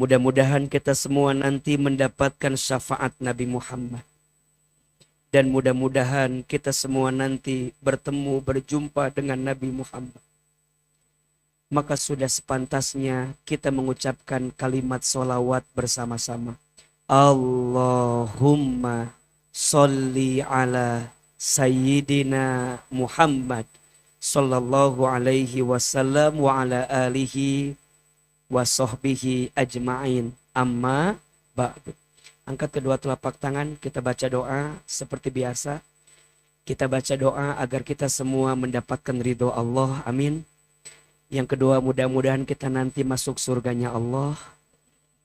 Mudah-mudahan kita semua nanti mendapatkan syafaat Nabi Muhammad. Dan mudah-mudahan kita semua nanti bertemu, berjumpa dengan Nabi Muhammad. Maka sudah sepantasnya kita mengucapkan kalimat sholawat bersama-sama. Allahumma sholli ala Sayyidina Muhammad sallallahu alaihi wasallam wa ala alihi wa sahbihi ajma'in. Amma ba'du. Angkat kedua telapak tangan, kita baca doa seperti biasa. Kita baca doa agar kita semua mendapatkan ridho Allah. Amin. Yang kedua, mudah-mudahan kita nanti masuk surganya Allah.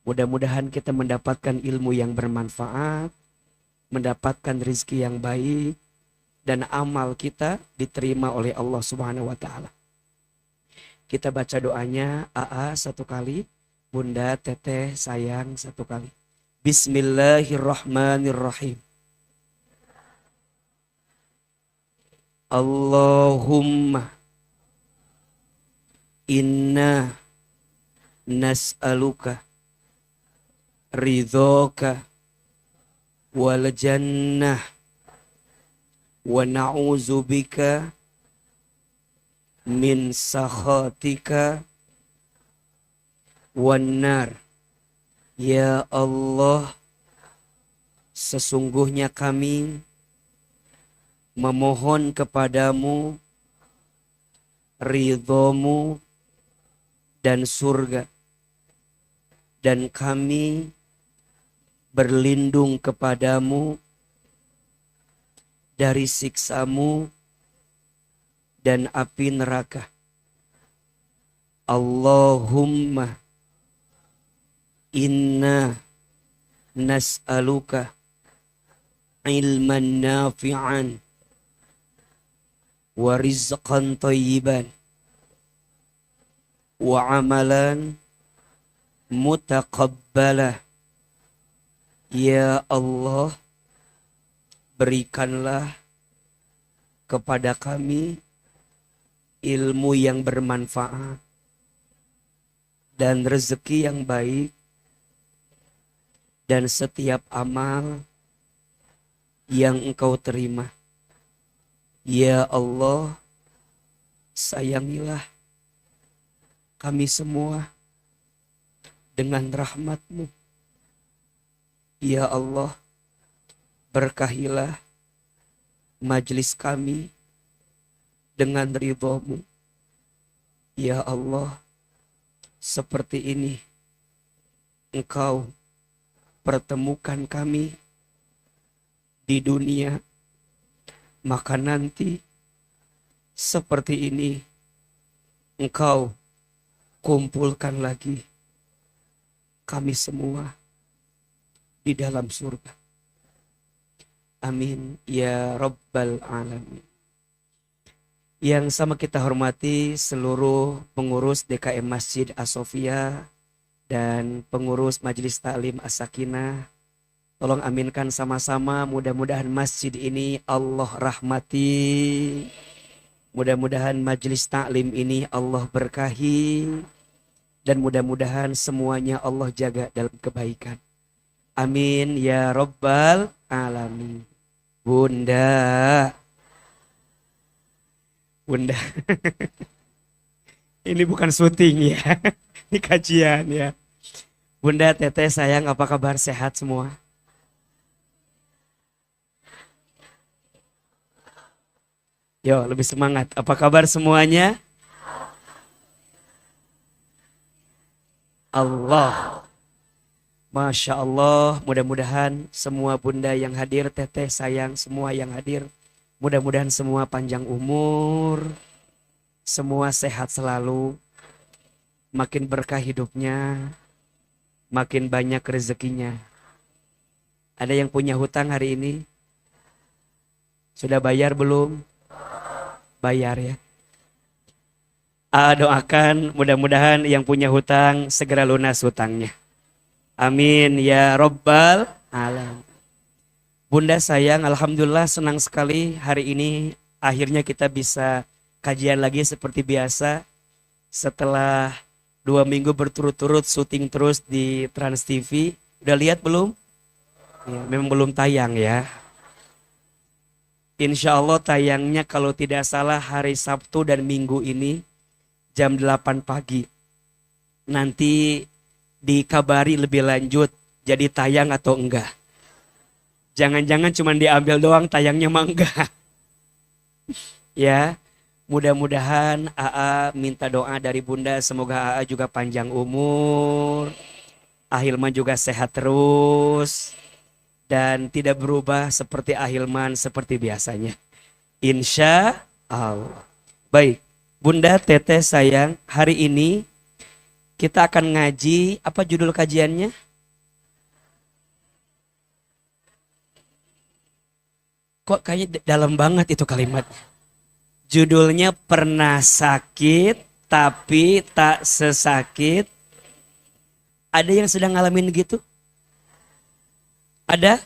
Mudah-mudahan kita mendapatkan ilmu yang bermanfaat, mendapatkan rizki yang baik, dan amal kita diterima oleh Allah Subhanahu wa Ta'ala. Kita baca doanya, AA satu kali, Bunda, Teteh, sayang satu kali. Bismillahirrahmanirrahim. Allahumma inna nas'aluka ridhoka wal jannah wa na'udzubika min sakhatika wan nar. Ya Allah, sesungguhnya kami memohon kepadamu ridhomu dan surga, dan kami berlindung kepadamu dari siksamu dan api neraka. Allahumma inna nas'aluka ilman nafi'an wa rizqan thayyiban wa amalan mutaqabbalah. Ya Allah, berikanlah kepada kami ilmu yang bermanfaat dan rezeki yang baik, dan setiap amal yang Engkau terima. Ya Allah, sayangilah kami semua dengan rahmat-Mu. Ya Allah, berkahilah majlis kami dengan ridho-Mu. Ya Allah, seperti ini Engkau pertemukan kami di dunia, maka nanti seperti ini Engkau kumpulkan lagi kami semua di dalam surga. Amin ya Rabbal Alamin. Yang sama kita hormati seluruh pengurus DKM Masjid As-Sofia dan pengurus Majelis Ta'lim As-Sakinah. Tolong aminkan sama-sama, mudah-mudahan masjid ini Allah rahmati. Mudah-mudahan majelis ta'lim ini Allah berkahi. Dan mudah-mudahan semuanya Allah jaga dalam kebaikan. Amin ya Rabbal Alamin. Bunda. Bunda. Ini bukan syuting ya. Ini kajian ya. Bunda, Teteh, sayang, apa kabar? Sehat semua? Yo, lebih semangat. Apa kabar semuanya? Allah. Masya Allah. Mudah-mudahan semua bunda yang hadir, Teteh, sayang, semua yang hadir. Mudah-mudahan semua panjang umur. Semua sehat selalu. Makin berkah hidupnya. Makin banyak rezekinya. Ada yang punya hutang hari ini? Sudah bayar belum? Bayar ya. Doakan mudah-mudahan yang punya hutang segera lunas hutangnya. Amin ya Rabbal Alamin. Bunda sayang, alhamdulillah senang sekali hari ini akhirnya kita bisa kajian lagi seperti biasa setelah 2 minggu berturut-turut syuting terus di Trans TV. Udah lihat belum? Ya, memang belum tayang ya. Insya Allah tayangnya kalau tidak salah hari Sabtu dan Minggu ini jam 8 pagi. Nanti dikabari lebih lanjut jadi tayang atau enggak. Jangan-jangan cuma diambil doang tayangnya mah enggak. Ya, mudah-mudahan AA minta doa dari Bunda semoga AA juga panjang umur. Ahilman juga sehat terus dan tidak berubah seperti Ahilman seperti biasanya. Insya Allah. Baik, Bunda Teteh sayang, hari ini kita akan ngaji, apa judul kajiannya? Kok kayaknya dalam banget itu kalimatnya. Judulnya pernah sakit tapi tak sesakit. Ada yang sedang ngalamin gitu? Ada?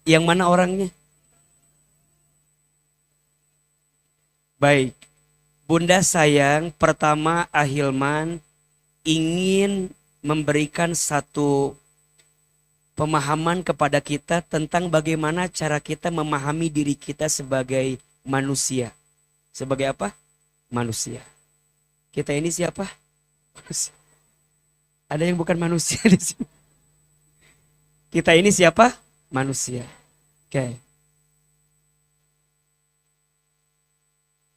Yang mana orangnya? Baik. Bunda sayang, pertama Ahilman ingin memberikan satu pemahaman kepada kita tentang bagaimana cara kita memahami diri kita sebagai manusia. Sebagai apa? Manusia. Kita ini siapa? Manusia. Ada yang bukan manusia di sini. Kita ini siapa? Manusia. Oke.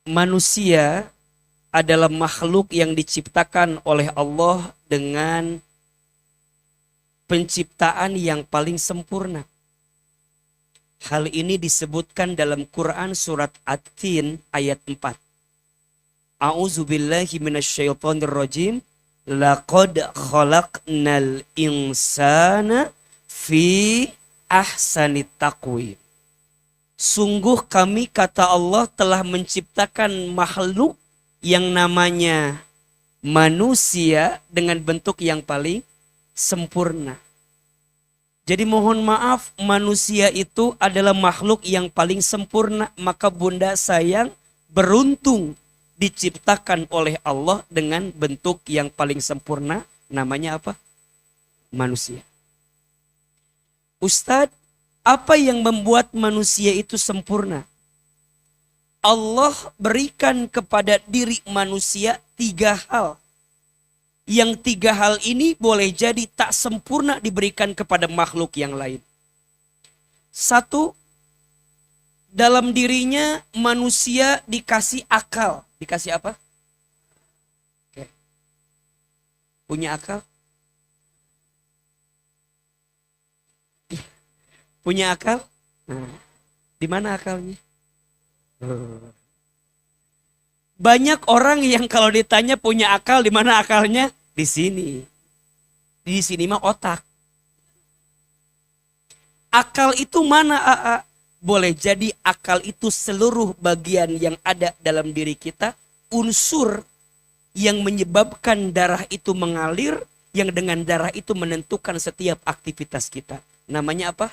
Manusia adalah makhluk yang diciptakan oleh Allah dengan penciptaan yang paling sempurna. Hal ini disebutkan dalam Quran surat At-Tin ayat 4. A'udzubillahi minasyaitonirrajim. Laqad khalaqnal insana fi ahsanit taqwim. Sungguh kami, kata Allah, telah menciptakan makhluk yang namanya manusia dengan bentuk yang paling sempurna. Jadi mohon maaf, manusia itu adalah makhluk yang paling sempurna. Maka Bunda sayang, beruntung diciptakan oleh Allah dengan bentuk yang paling sempurna. Namanya apa? Manusia. Ustadz, apa yang membuat manusia itu sempurna? Allah berikan kepada diri manusia 3 hal. Yang 3 hal ini boleh jadi tak sempurna diberikan kepada makhluk yang lain. 1, dalam dirinya manusia dikasih akal. Dikasih apa? Oke. Punya akal? Punya akal? Nah, di mana akalnya? Banyak orang yang kalau ditanya punya akal, di mana akalnya? Di sini. Di sini mah otak. Akal itu mana, AA? Boleh jadi akal itu seluruh bagian yang ada dalam diri kita, unsur yang menyebabkan darah itu mengalir, yang dengan darah itu menentukan setiap aktivitas kita. Namanya apa?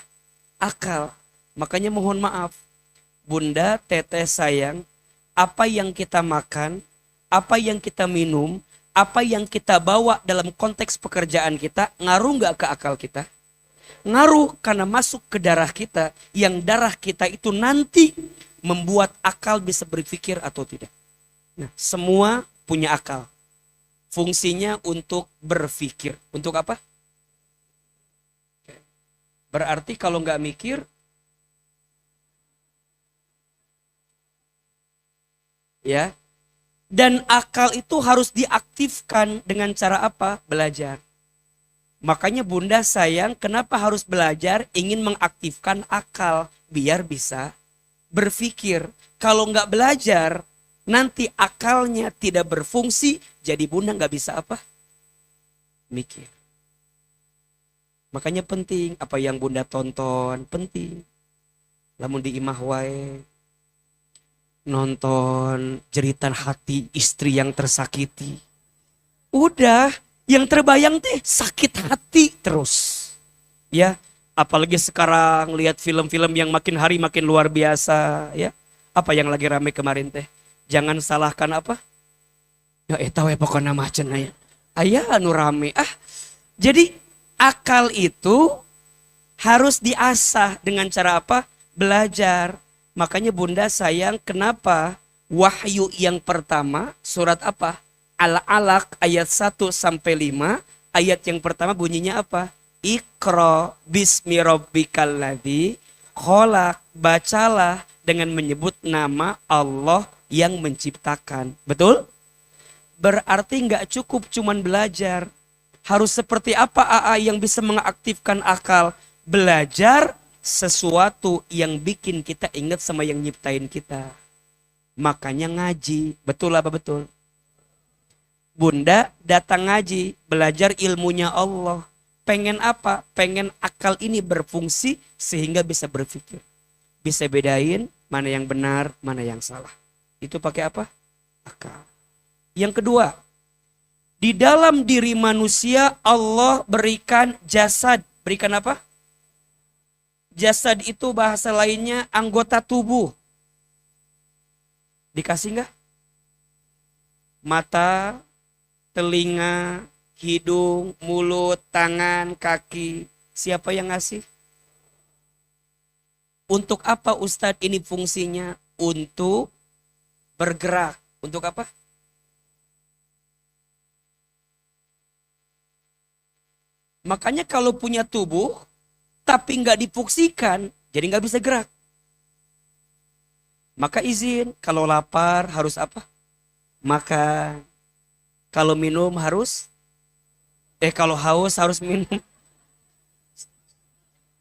Akal. Makanya mohon maaf, Bunda, Teteh sayang, apa yang kita makan, apa yang kita minum, apa yang kita bawa dalam konteks pekerjaan kita, ngaruh nggak ke akal kita? Ngaruh, karena masuk ke darah kita, yang darah kita itu nanti membuat akal bisa berpikir atau tidak. Nah, semua punya akal. Fungsinya untuk berpikir. Untuk apa? Berarti kalau nggak mikir, ya. Dan akal itu harus diaktifkan dengan cara apa? Belajar. Makanya Bunda sayang, kenapa harus belajar? Ingin mengaktifkan akal biar bisa berpikir. Kalau nggak belajar, nanti akalnya tidak berfungsi, jadi Bunda nggak bisa apa? Mikir. Makanya penting apa yang Bunda tonton, penting. Lamun di imah wae nonton jeritan hati istri yang tersakiti. Udah, yang terbayang teh sakit hati terus. Ya, apalagi sekarang lihat film-film yang makin hari makin luar biasa, ya. Apa yang lagi rame kemarin teh? Jangan salahkan apa? Ya eta we pokona mah cenah ya. Ayah anu rame. Jadi akal itu harus diasah dengan cara apa? Belajar. Makanya Bunda sayang kenapa wahyu yang pertama surat apa? Al-Alaq ayat 1 sampai 5. Ayat yang pertama bunyinya apa? Iqra bismi rabbikal ladzi khalaq. Bacalah dengan menyebut nama Allah yang menciptakan. Betul? Berarti nggak cukup cuman belajar. Harus seperti apa AA yang bisa mengaktifkan akal? Belajar sesuatu yang bikin kita ingat sama yang nyiptain kita. Makanya ngaji. Betul apa betul? Bunda datang ngaji, belajar ilmunya Allah. Pengen apa? Pengen akal ini berfungsi sehingga bisa berpikir. Bisa bedain mana yang benar, mana yang salah. Itu pakai apa? Akal. Yang kedua, di dalam diri manusia Allah berikan jasad. Berikan apa? Jasad itu bahasa lainnya anggota tubuh. Dikasih nggak? Mata, telinga, hidung, mulut, tangan, kaki. Siapa yang ngasih? Untuk apa Ustadz ini fungsinya? Untuk bergerak. Untuk apa? Makanya kalau punya tubuh tapi nggak difungsikan, jadi nggak bisa gerak. Maka izin, kalau lapar harus apa? Makan. Kalau minum harus, kalau haus harus minum.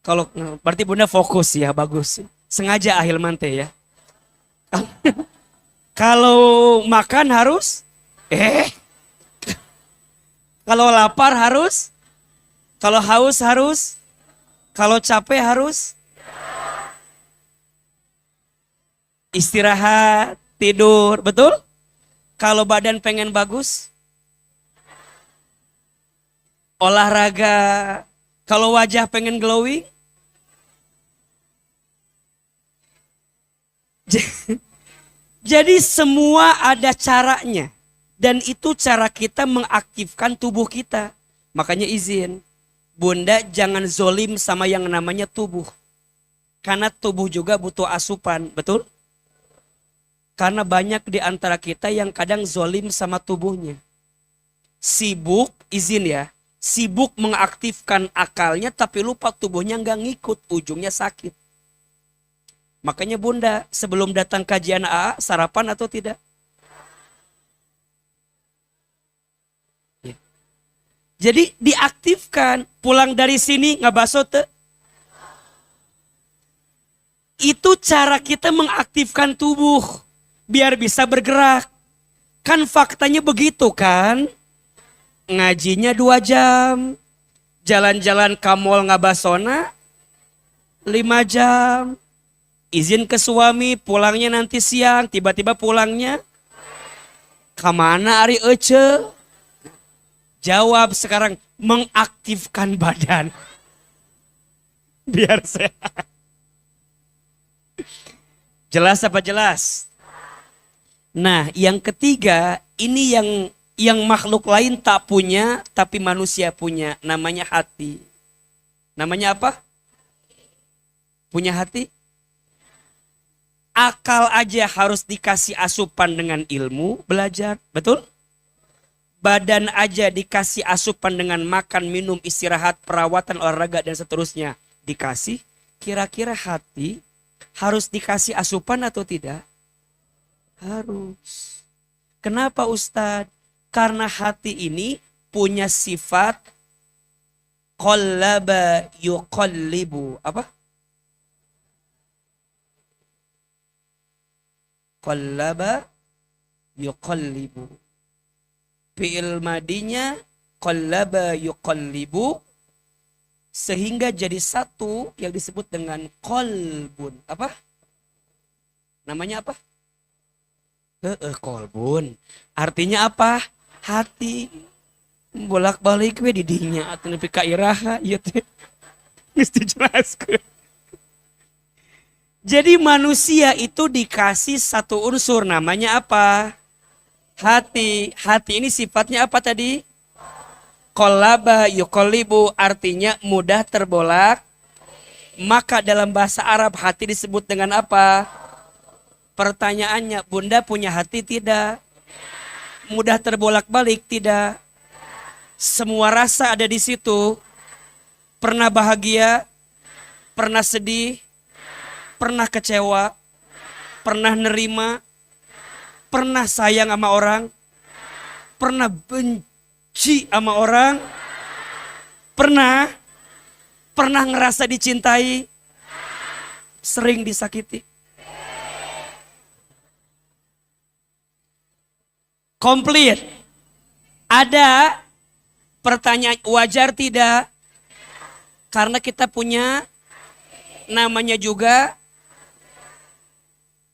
Kalau berarti Bunda fokus ya, bagus. Sengaja ahil mante ya. Kalau makan harus, kalau lapar harus, kalau haus harus, kalau capek harus, istirahat, tidur, betul? Kalau badan pengen bagus, olahraga. Kalau wajah pengen glowing, jadi semua ada caranya. Dan itu cara kita mengaktifkan tubuh kita. Makanya izin, Bunda jangan zolim sama yang namanya tubuh. Karena tubuh juga butuh asupan, betul? Karena banyak di antara kita yang kadang zolim sama tubuhnya. Sibuk, izin ya, sibuk mengaktifkan akalnya tapi lupa tubuhnya nggak ngikut, ujungnya sakit. Makanya Bunda sebelum datang kajian AA sarapan atau tidak? Ya. Jadi diaktifkan, pulang dari sini ngabaso teh. Itu cara kita mengaktifkan tubuh biar bisa bergerak. Kan faktanya begitu kan? Ngajinya 2 jam, jalan-jalan ke mall ngabasona 5 jam. Izin ke suami, pulangnya nanti siang, tiba-tiba pulangnya kemana Ari Ece? Jawab sekarang, mengaktifkan badan. Biar sehat. Jelas apa jelas? Nah, yang ketiga, ini yang makhluk lain tak punya, tapi manusia punya. Namanya hati. Namanya apa? Punya hati? Akal aja harus dikasih asupan dengan ilmu, belajar. Betul? Badan aja dikasih asupan dengan makan, minum, istirahat, perawatan, olahraga, dan seterusnya. Dikasih. Kira-kira hati harus dikasih asupan atau tidak? Harus. Kenapa Ustadz? Karena hati ini punya sifat qallaba yuqallibu. Apa? Qallaba yuqallibu. Fi'il madinya qallaba yuqallibu sehingga jadi satu yang disebut dengan qalbun. Apa? Namanya apa? Qalbun. Artinya apa? Hati. Bolak-balik we di dinya atuh nepi ka iraha ieu teh. Geus dijelaskeun. Jadi manusia itu dikasih satu unsur namanya apa? Hati. Hati ini sifatnya apa tadi? Qallaba yuqallibu artinya mudah terbolak. Maka dalam bahasa Arab hati disebut dengan apa? Pertanyaannya, Bunda punya hati tidak? Mudah terbolak-balik tidak? Semua rasa ada di situ. Pernah bahagia, pernah sedih, pernah kecewa, pernah nerima, pernah sayang sama orang, pernah benci sama orang, pernah ngerasa dicintai, sering disakiti. Komplit. Ada pertanyaan wajar tidak? Karena kita punya namanya juga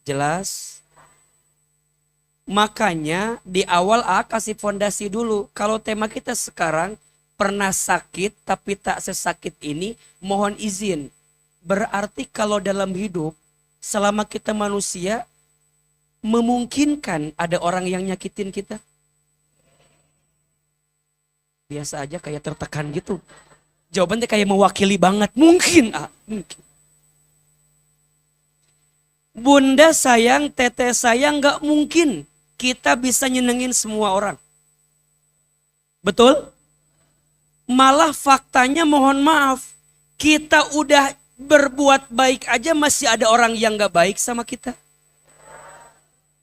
jelas. Makanya di awal kasih fondasi dulu. Kalau tema kita sekarang pernah sakit tapi tak sesakit ini, mohon izin. Berarti kalau dalam hidup selama kita manusia memungkinkan ada orang yang nyakitin kita. Biasa aja kayak tertekan gitu. Jawabannya kayak mewakili banget. Mungkin. Mungkin. Bunda sayang, teteh sayang, gak mungkin kita bisa nyenengin semua orang. Betul? Malah faktanya mohon maaf. Kita udah berbuat baik aja masih ada orang yang gak baik sama kita.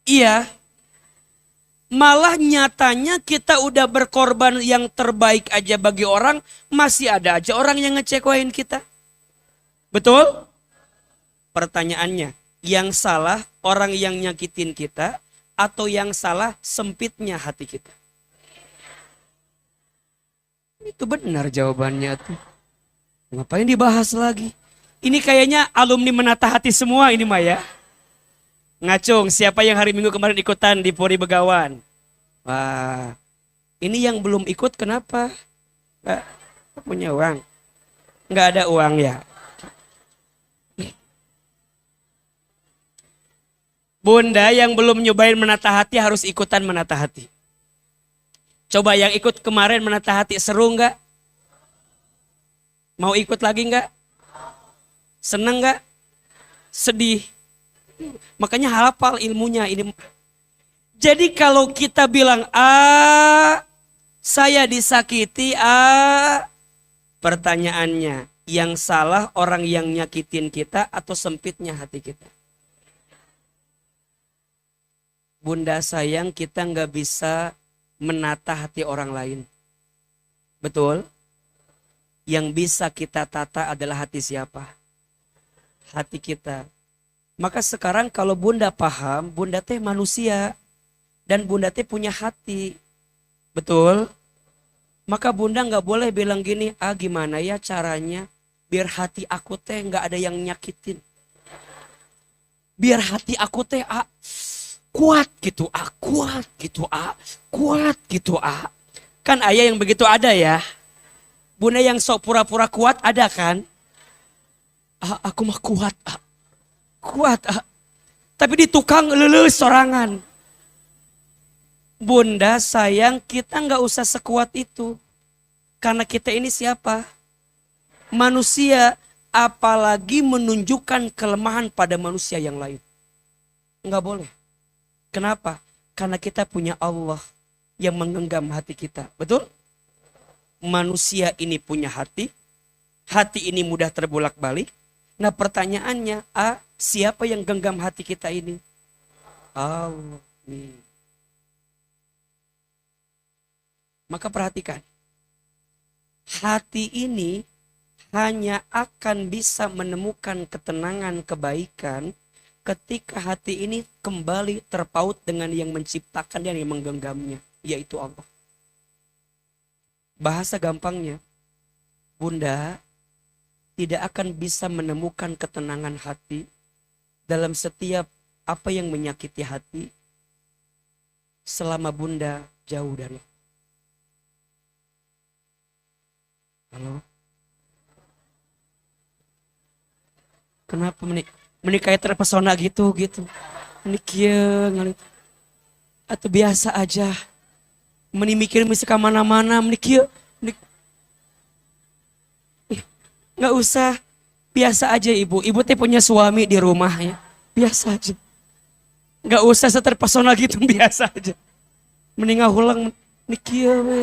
Iya. Malah nyatanya kita udah berkorban yang terbaik aja bagi orang, masih ada aja orang yang ngecewain kita. Betul? Pertanyaannya, yang salah orang yang nyakitin kita atau yang salah sempitnya hati kita? Itu benar jawabannya tuh. Ngapain dibahas lagi? Ini kayaknya alumni menata hati semua ini Maya. Ya. Ngacung, siapa yang hari Minggu kemarin ikutan di Puri Begawan? Wah, ini yang belum ikut kenapa? Nggak punya uang? Nggak ada uang ya? Bunda yang belum nyobain menata hati harus ikutan menata hati. Coba yang ikut kemarin menata hati seru nggak? Mau ikut lagi nggak? Seneng nggak? Sedih? Makanya hafal ilmunya ini. Jadi kalau kita bilang saya disakiti pertanyaannya yang salah orang yang nyakitin kita atau sempitnya hati kita? Bunda sayang kita nggak bisa menata hati orang lain. Betul? Yang bisa kita tata adalah hati siapa? Hati kita. Maka sekarang kalau Bunda paham, Bunda teh manusia. Dan Bunda teh punya hati. Betul? Maka Bunda gak boleh bilang gini, gimana ya caranya biar hati aku teh gak ada yang nyakitin. Biar hati aku teh kuat gitu, kuat gitu, kuat gitu, Kan ayah yang begitu ada ya. Bunda yang sok pura-pura kuat ada kan? Aku mah kuat, kuat, tapi di tukang lulus sorangan. Bunda sayang kita nggak usah sekuat itu. Karena kita ini siapa? Manusia, apalagi menunjukkan kelemahan pada manusia yang lain. Nggak boleh. Kenapa? Karena kita punya Allah yang menggenggam hati kita. Betul? Manusia ini punya hati. Hati ini mudah terbolak-balik. Nah pertanyaannya, siapa yang genggam hati kita ini? Allah. Maka perhatikan. Hati ini hanya akan bisa menemukan ketenangan, kebaikan ketika hati ini kembali terpaut dengan yang menciptakan dan yang menggenggamnya, yaitu Allah. Bahasa gampangnya, Bunda tidak akan bisa menemukan ketenangan hati dalam setiap apa yang menyakiti hati selama Bunda jauh dari Allah. Halo? Kenapa kayak terpesona gitu? Menikir ngalit. Atau biasa aja. Mikir mesti ke mana-mana, menikir Nggak usah, biasa aja ibu. Ibu teh punya suami di rumah ya. Biasa aja. Nggak usah seterpesona gitu, biasa aja. Mendingan ulang nikieu we.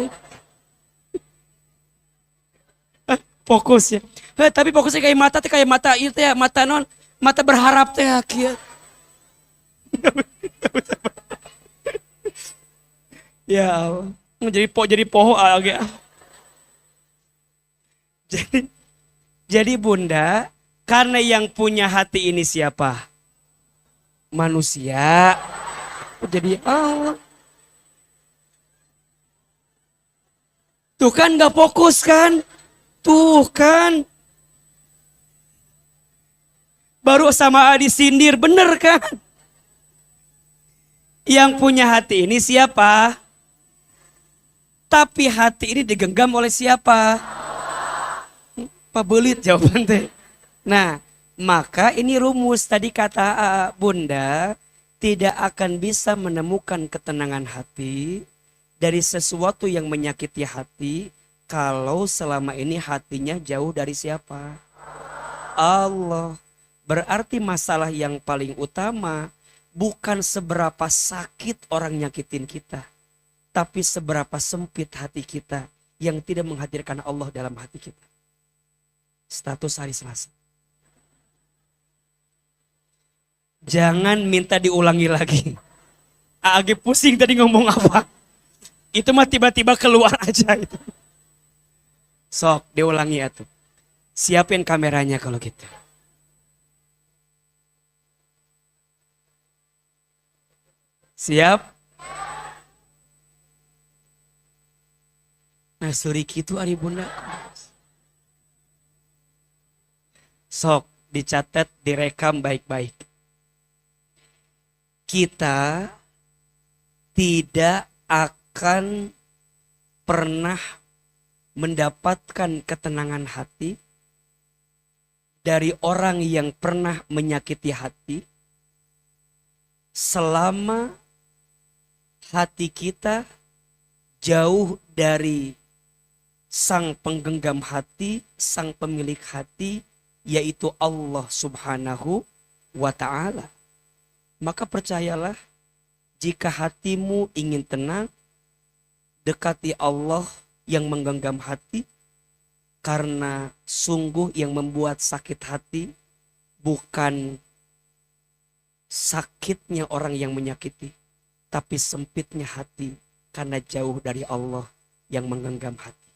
Fokus ya. Tapi fokusnya kayak mata teh kayak mata itu ya, mata non, mata berharap teh kieu. Ya Allah. Jadi poho agak. Jadi jadi Bunda, karena yang punya hati ini siapa? Manusia. Jadi Allah. Tuh kan gak fokus kan? Tuh kan. Baru sama Adi sindir, bener kan? Yang punya hati ini siapa? Tapi hati ini digenggam oleh siapa? Pabelit jawaban teh. Nah, maka ini rumus tadi kata Bunda, tidak akan bisa menemukan ketenangan hati dari sesuatu yang menyakiti hati kalau selama ini hatinya jauh dari siapa? Allah. Berarti masalah yang paling utama bukan seberapa sakit orang nyakitin kita, tapi seberapa sempit hati kita yang tidak menghadirkan Allah dalam hati kita. Status hari Selasa. Jangan minta diulangi lagi. Agak pusing tadi ngomong apa. Itu mah tiba-tiba keluar aja itu. Sok diulangi atuh. Siapin kameranya kalau gitu. Siap? Nah suriki itu ari Bunda. Sok dicatat, direkam baik-baik. Kita tidak akan pernah mendapatkan ketenangan hati dari orang yang pernah menyakiti hati selama hati kita jauh dari sang penggenggam hati, sang pemilik hati, yaitu Allah Subhanahu wa Ta'ala. Maka percayalah, jika hatimu ingin tenang, dekati Allah yang menggenggam hati, karena sungguh yang membuat sakit hati bukan sakitnya orang yang menyakiti, tapi sempitnya hati karena jauh dari Allah yang menggenggam hati.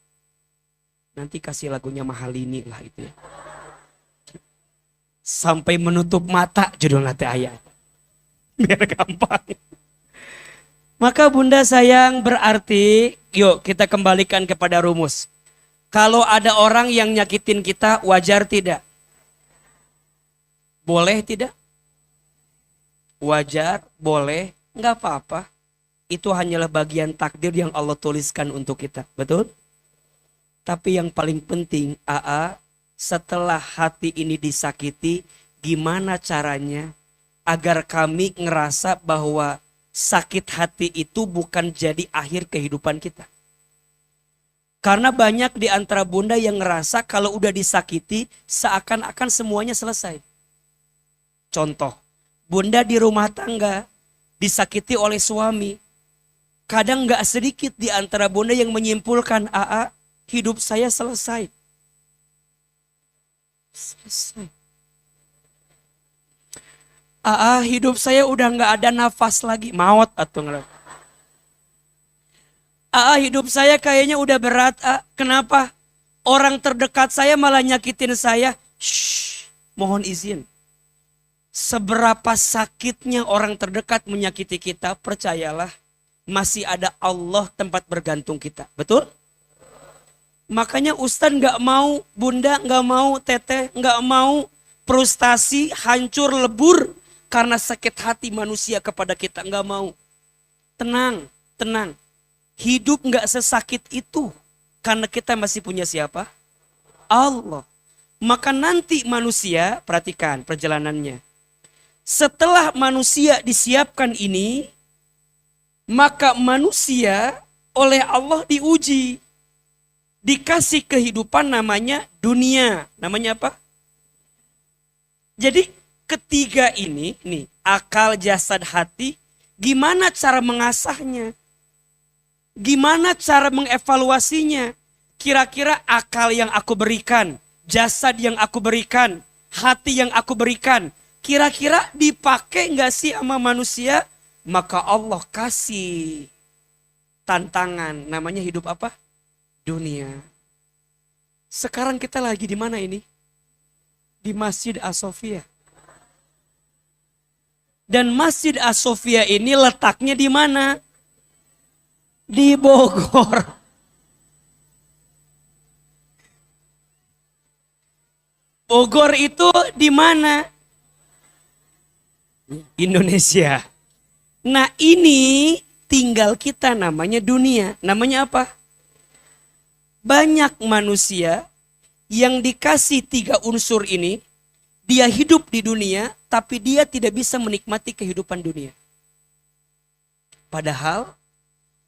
Nanti kasih lagunya Mahalini lah itu ya. Sampai menutup mata judul nanti ayat. Biar gampang. Maka Bunda sayang, berarti yuk kita kembalikan kepada rumus. Kalau ada orang yang nyakitin kita, wajar tidak? Boleh tidak? Wajar, boleh, nggak apa-apa. Itu hanyalah bagian takdir yang Allah tuliskan untuk kita. Betul? Tapi yang paling penting, setelah hati ini disakiti, gimana caranya agar kami ngerasa bahwa sakit hati itu bukan jadi akhir kehidupan kita. Karena banyak di antara Bunda yang ngerasa kalau udah disakiti seakan-akan semuanya selesai. Contoh, Bunda di rumah tangga disakiti oleh suami. Kadang gak sedikit di antara Bunda yang menyimpulkan, hidup saya selesai. Selesai. Hidup saya udah gak ada nafas lagi. Maut atau enggak. Hidup saya kayaknya udah berat. Kenapa? Orang terdekat saya malah nyakitin saya. Shh, mohon izin. Seberapa sakitnya orang terdekat menyakiti kita, percayalah masih ada Allah tempat bergantung kita. Betul? Makanya Ustadz gak mau, Bunda gak mau, Teteh gak mau frustasi, hancur, lebur karena sakit hati manusia kepada kita. Gak mau. Tenang, tenang. Hidup gak sesakit itu karena kita masih punya siapa? Allah. Maka nanti manusia, perhatikan perjalanannya. Setelah manusia disiapkan ini, maka manusia oleh Allah diuji. dikasih kehidupan namanya dunia. Namanya apa? Jadi ketiga ini, nih, akal, jasad, hati, gimana cara mengasahnya? Gimana cara mengevaluasinya? Kira-kira akal yang aku berikan, jasad yang aku berikan, hati yang aku berikan, kira-kira dipakai nggak sih sama manusia? Maka Allah kasih tantangan, namanya hidup apa? Dunia. Sekarang kita lagi di mana ini? Di Masjid As-Sofia. Dan Masjid As-Sofia ini letaknya di mana? Di Bogor. Bogor itu di mana? Indonesia. Nah ini tinggal kita namanya dunia. Namanya apa? Banyak manusia yang dikasih 3 unsur ini. Dia hidup di dunia tapi dia tidak bisa menikmati kehidupan dunia. Padahal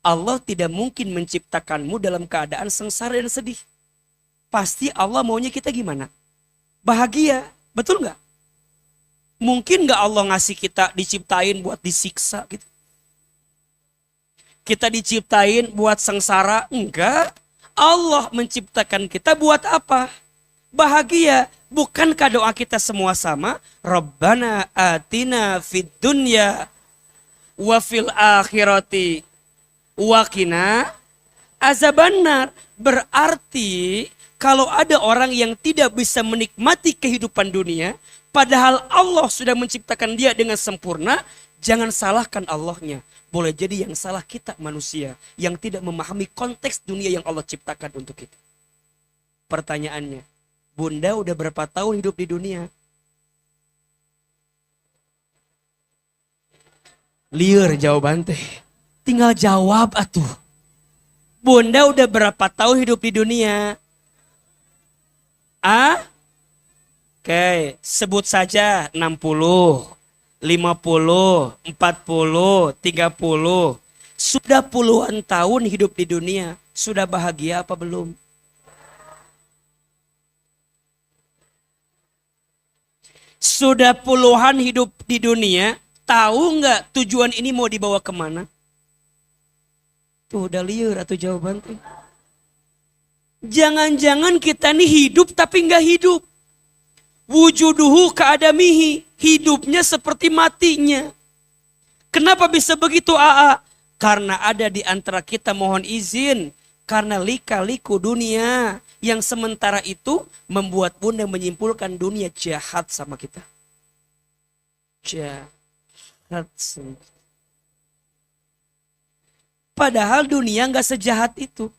Allah tidak mungkin menciptakanmu dalam keadaan sengsara dan sedih. Pasti Allah maunya kita gimana? Bahagia, betul nggak? Mungkin nggak Allah ngasih kita diciptain buat disiksa gitu? Kita diciptain buat sengsara? Enggak. Allah menciptakan kita buat apa? Bahagia. Bukankah doa kita semua sama? Rabbana atina fid dunya wa fil akhirati wa qina azabannar. Berarti kalau ada orang yang tidak bisa menikmati kehidupan dunia, padahal Allah sudah menciptakan dia dengan sempurna, jangan salahkan Allahnya. Boleh jadi yang salah kita manusia, yang tidak memahami konteks dunia yang Allah ciptakan untuk kita. Pertanyaannya, Bunda udah berapa tahun hidup di dunia? Liar jawaban teh. Tinggal jawab atuh. Bunda udah berapa tahun hidup di dunia? Oke, sebut saja 60, 50, 40, 30. Sudah puluhan tahun hidup di dunia. Sudah bahagia apa belum? Sudah puluhan hidup di dunia. Tahu nggak tujuan ini mau dibawa kemana? Tuh udah liar atau jawaban tuh. Jangan-jangan kita nih hidup tapi nggak hidup. Wujuduhu ka'adamihi. Hidupnya seperti matinya. Kenapa bisa begitu AA? Karena ada di antara kita, mohon izin. Karena lika-liku dunia. Yang sementara itu membuat Bunda menyimpulkan dunia jahat sama kita. Jahat sama kita. Padahal dunia nggak sejahat itu.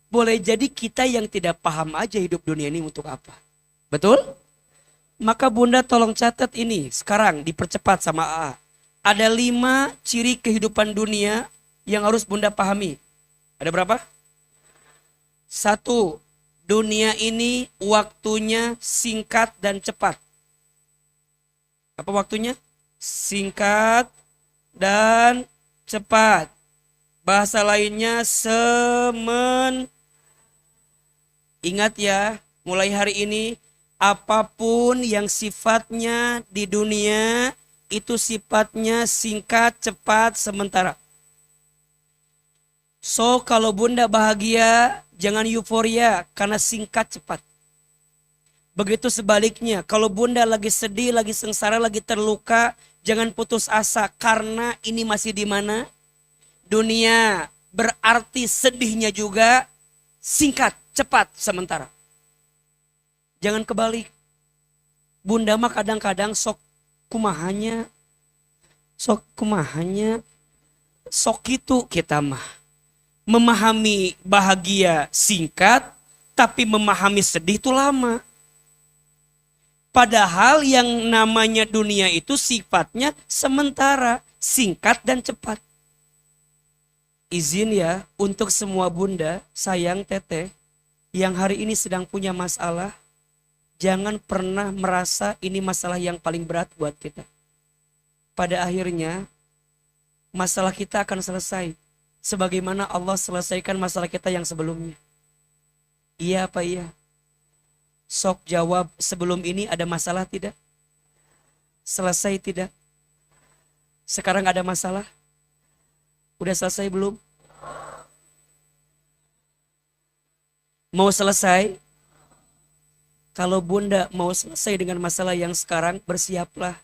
Boleh jadi kita yang tidak paham aja hidup dunia ini untuk apa. Betul? Maka Bunda tolong catat ini. Sekarang dipercepat sama AA. Ada 5 ciri kehidupan dunia yang harus Bunda pahami. Ada berapa? 1. Dunia ini waktunya singkat dan cepat. Apa waktunya? Singkat dan cepat. Bahasa lainnya Ingat ya, mulai hari ini apapun yang sifatnya di dunia itu sifatnya singkat, cepat, sementara. So kalau Bunda bahagia, jangan euforia karena singkat, cepat. Begitu sebaliknya, kalau Bunda lagi sedih, lagi sengsara, lagi terluka, jangan putus asa karena ini masih di mana? Dunia. Berarti sedihnya juga singkat, cepat, sementara. Jangan kebalik. Bunda mah kadang-kadang sok kumahanya, sok itu kita mah. Memahami bahagia singkat, tapi memahami sedih itu lama. Padahal yang namanya dunia itu sifatnya sementara, singkat dan cepat. Izin ya untuk semua Bunda, sayang teteh, yang hari ini sedang punya masalah, jangan pernah merasa ini masalah yang paling berat buat kita. Pada akhirnya, masalah kita akan selesai. Sebagaimana Allah selesaikan masalah kita yang sebelumnya. Iya apa iya? Sok jawab, sebelum ini ada masalah tidak? Selesai tidak? Sekarang ada masalah? Udah selesai belum? Mau selesai? Kalau bunda mau selesai dengan masalah yang sekarang, bersiaplah.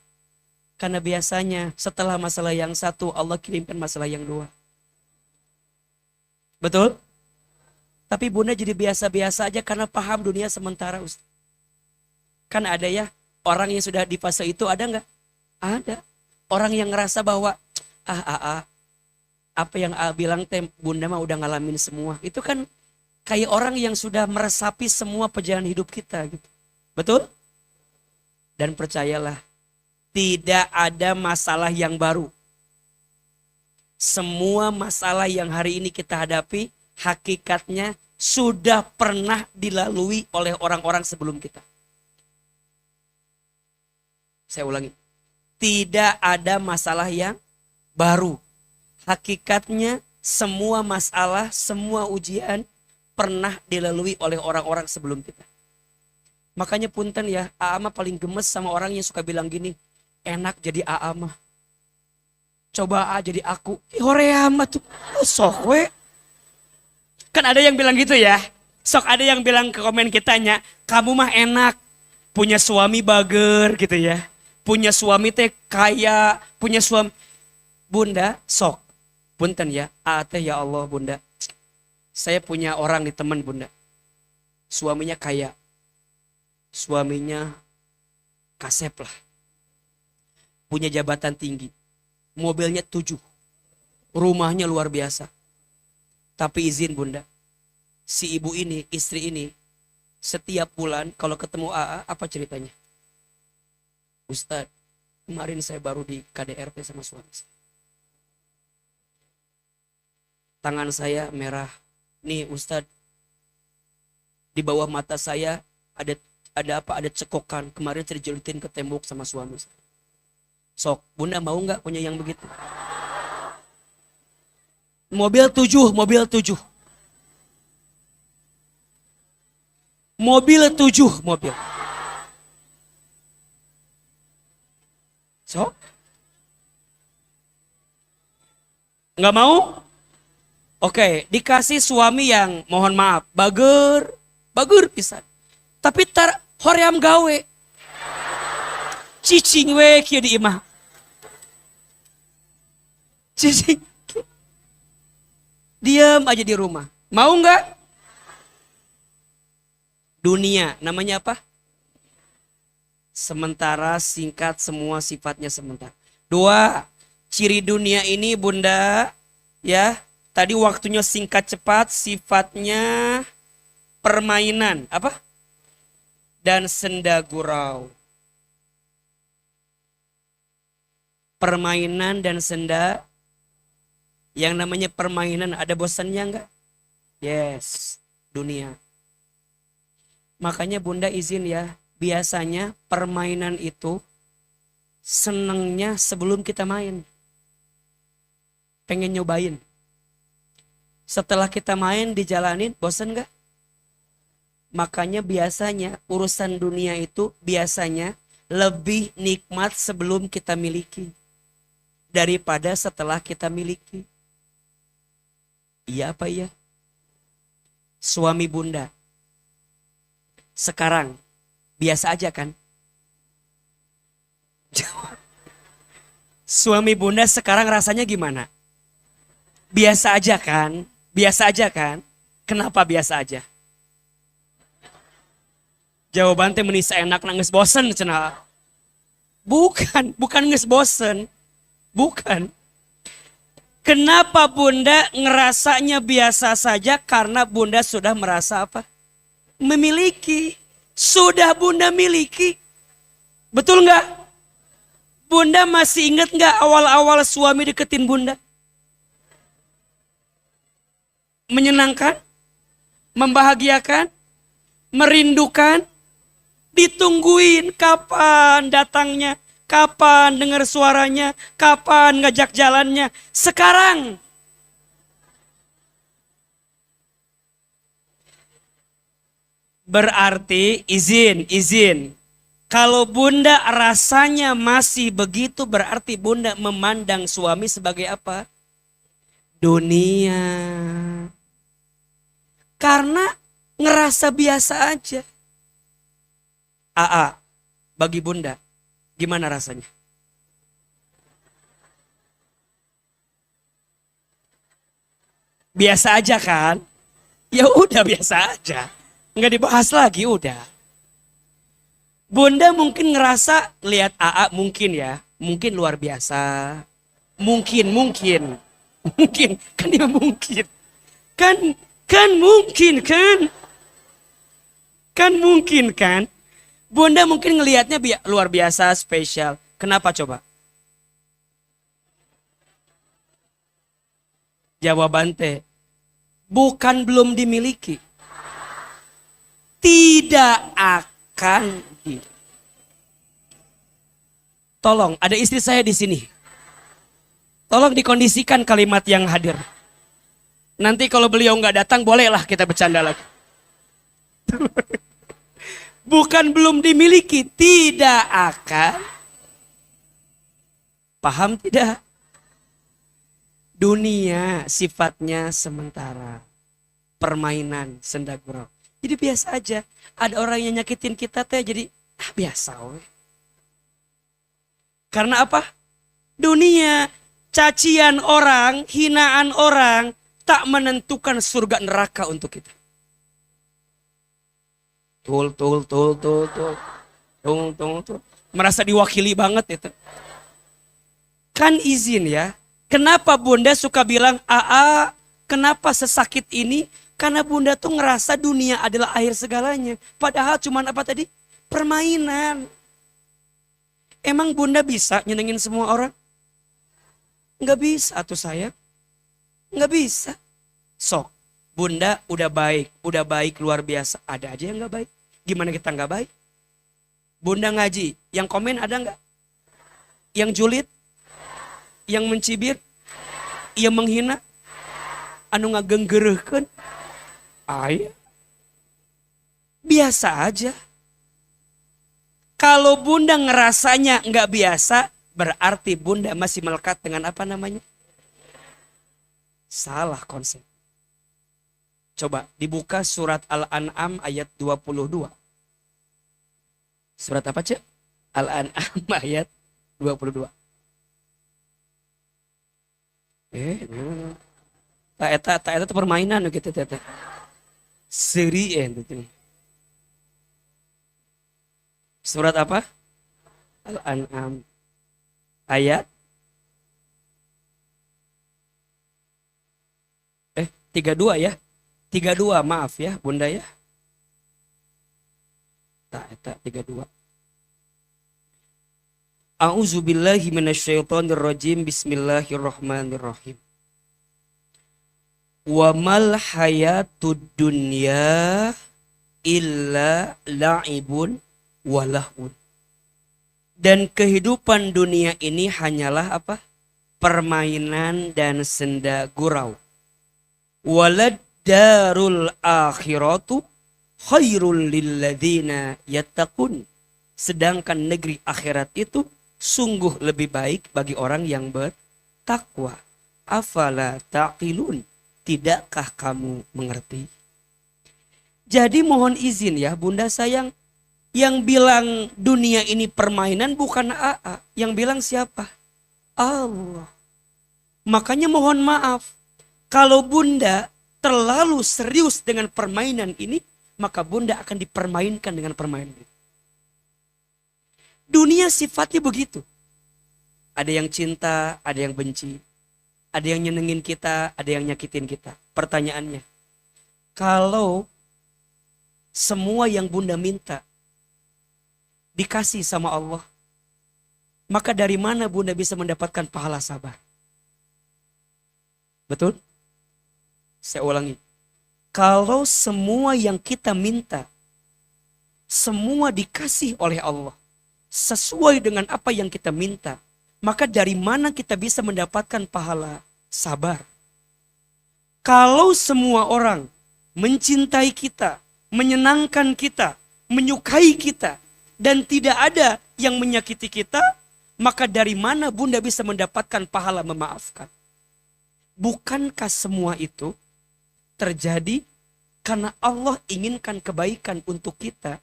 Karena biasanya setelah masalah yang satu, Allah kirimkan masalah yang dua. Betul? Tapi bunda jadi biasa-biasa aja karena paham dunia sementara, Ustaz. Kan ada ya, orang yang sudah di fase itu ada nggak? Ada. Orang yang ngerasa bahwa, apa yang bilang bunda mah udah ngalamin semua. Itu kan kayak orang yang sudah meresapi semua perjalanan hidup kita gitu. Betul? Dan percayalah, tidak ada masalah yang baru. Semua masalah yang hari ini kita hadapi, hakikatnya sudah pernah dilalui oleh orang-orang sebelum kita. Saya ulangi. Tidak ada masalah yang baru. Hakikatnya semua masalah, semua ujian pernah dilalui oleh orang-orang sebelum kita. Makanya punten ya, Aa mah paling gemes sama orang yang suka bilang gini, enak jadi Aa mah. Coba Aa jadi aku. Horea mah tuh, sok we. Kan ada yang bilang gitu ya. Sok ada yang bilang ke komen kitanya, kamu mah enak. Punya suami bager gitu ya. Punya suami teh kaya, punya suami. Bunda, sok. Punten ya, teh ya Allah bunda. Saya punya orang di teman bunda. Suaminya kaya. Suaminya kasep lah. Punya jabatan tinggi. Mobilnya 7. Rumahnya luar biasa. Tapi izin bunda. Si ibu ini, istri ini. Setiap bulan kalau ketemu AA, apa ceritanya? Ustadz, kemarin saya baru di KDRT sama suami saya. Tangan saya merah. Nih Ustadz, di bawah mata saya ada apa? Ada cekokan. Kemarin saya dijelitin ke tembok sama suami saya. Sok, bunda mau nggak punya yang begitu? Mobil 7. Mobil 7. So? Nggak mau? Oke, dikasih suami yang mohon maaf, bager pisan. Tapi tar hoream gawe. Cicing we kieu di imah. Cicing. Diam aja di rumah. Mau nggak? Dunia, namanya apa? Sementara, singkat, semua sifatnya sementara. 2, ciri dunia ini bunda, ya, tadi waktunya singkat cepat, sifatnya permainan, apa? Dan senda gurau. Permainan dan senda, yang namanya permainan ada bosannya enggak? Yes, dunia. Makanya bunda izin ya, biasanya permainan itu senengnya sebelum kita main. Pengen nyobain. Setelah kita main dijalanin, bosan gak? Makanya biasanya urusan dunia itu biasanya lebih nikmat sebelum kita miliki. Daripada setelah kita miliki. Iya apa iya? Suami bunda. Sekarang biasa aja kan? Suami bunda sekarang rasanya gimana? Biasa aja kan? Biasa aja kan? Kenapa biasa aja? Jawaban teh menisa enak nangis bosen cenah. Bukan nges bosen. Bukan. Kenapa bunda ngerasanya biasa saja? Karena bunda sudah merasa apa? Memiliki. Sudah bunda miliki. Betul nggak? Bunda masih ingat nggak awal-awal suami deketin bunda? Menyenangkan? Membahagiakan? Merindukan? Ditungguin kapan datangnya? Kapan dengar suaranya? Kapan ngajak jalannya? Sekarang. Berarti izin. Kalau bunda rasanya masih begitu berarti bunda memandang suami sebagai apa? Dunia. Karena ngerasa biasa aja. AA, bagi bunda, gimana rasanya? Biasa aja kan? Ya udah biasa aja. Nggak dibahas lagi udah. Bunda mungkin ngerasa lihat AA mungkin ya. Mungkin luar biasa. Mungkin. Mungkin. Kan dia mungkin. Kan mungkin kan. Kan mungkin kan. Bunda mungkin ngelihatnya luar biasa, spesial. Kenapa coba? Jawaban teh. Bukan belum dimiliki. Tidak akan. Tolong, ada istri saya di sini. Tolong dikondisikan kalimat yang hadir. Nanti kalau beliau nggak datang, bolehlah kita bercanda lagi. Bukan belum dimiliki, tidak akan. Paham tidak? Dunia sifatnya sementara. Permainan, senda gurau. Jadi biasa aja. Ada orang yang nyakitin kita teh jadi biasa we. Karena apa? Dunia, cacian orang, hinaan orang tak menentukan surga neraka untuk kita. Tul. Merasa diwakili banget itu. Kan izin ya. Kenapa bunda suka bilang, AA, kenapa sesakit ini? Karena bunda tuh ngerasa dunia adalah akhir segalanya. Padahal cuman apa tadi? Permainan. Emang bunda bisa nyenengin semua orang? Nggak bisa tuh sayang. Nggak bisa. Sok, bunda udah baik luar biasa. Ada aja yang nggak baik. Gimana kita nggak baik? Bunda ngaji, yang komen ada nggak? Yang julid? Yang mencibir? Yang menghina? Anu ngagenggereuhkeun? Aya. Biasa aja. Kalau bunda ngerasanya nggak biasa, berarti bunda masih melekat dengan apa namanya? Salah konsep. Coba dibuka surat Al-An'am ayat 22. Surat apa, Cek? Al-An'am ayat 22. Tak eta permainan gitu teh. Seri gitu. Surat apa? Al-An'am ayat 32 ya. 32 maaf ya bunda ya. Tak eta 32. A'udzubillahi minasyaitonirrajim. Bismillahirrahmanirrahim. Wa mal hayatud dunya illa la'ibun walahun. Dan kehidupan dunia ini hanyalah apa? Permainan dan senda gurau. Walad darul akhiratu khairul lilladzina yattaqun. Sedangkan negeri akhirat itu sungguh lebih baik bagi orang yang bertakwa. Afala taqilun. Tidakkah kamu mengerti? Jadi mohon izin ya bunda sayang. Yang bilang dunia ini permainan bukan AA. Yang bilang siapa? Allah. Makanya mohon maaf. Kalau bunda terlalu serius dengan permainan ini, maka bunda akan dipermainkan dengan permainan ini. Dunia sifatnya begitu. Ada yang cinta, ada yang benci. Ada yang nyenengin kita, ada yang nyakitin kita. Pertanyaannya, kalau semua yang bunda minta dikasih sama Allah, maka dari mana bunda bisa mendapatkan pahala sabar? Betul? Saya ulangi. Kalau semua yang kita minta, semua dikasih oleh Allah, sesuai dengan apa yang kita minta, maka dari mana kita bisa mendapatkan pahala sabar? Kalau semua orang mencintai kita, menyenangkan kita, menyukai kita, dan tidak ada yang menyakiti kita, maka dari mana bunda bisa mendapatkan pahala memaafkan? Bukankah semua itu terjadi karena Allah inginkan kebaikan untuk kita,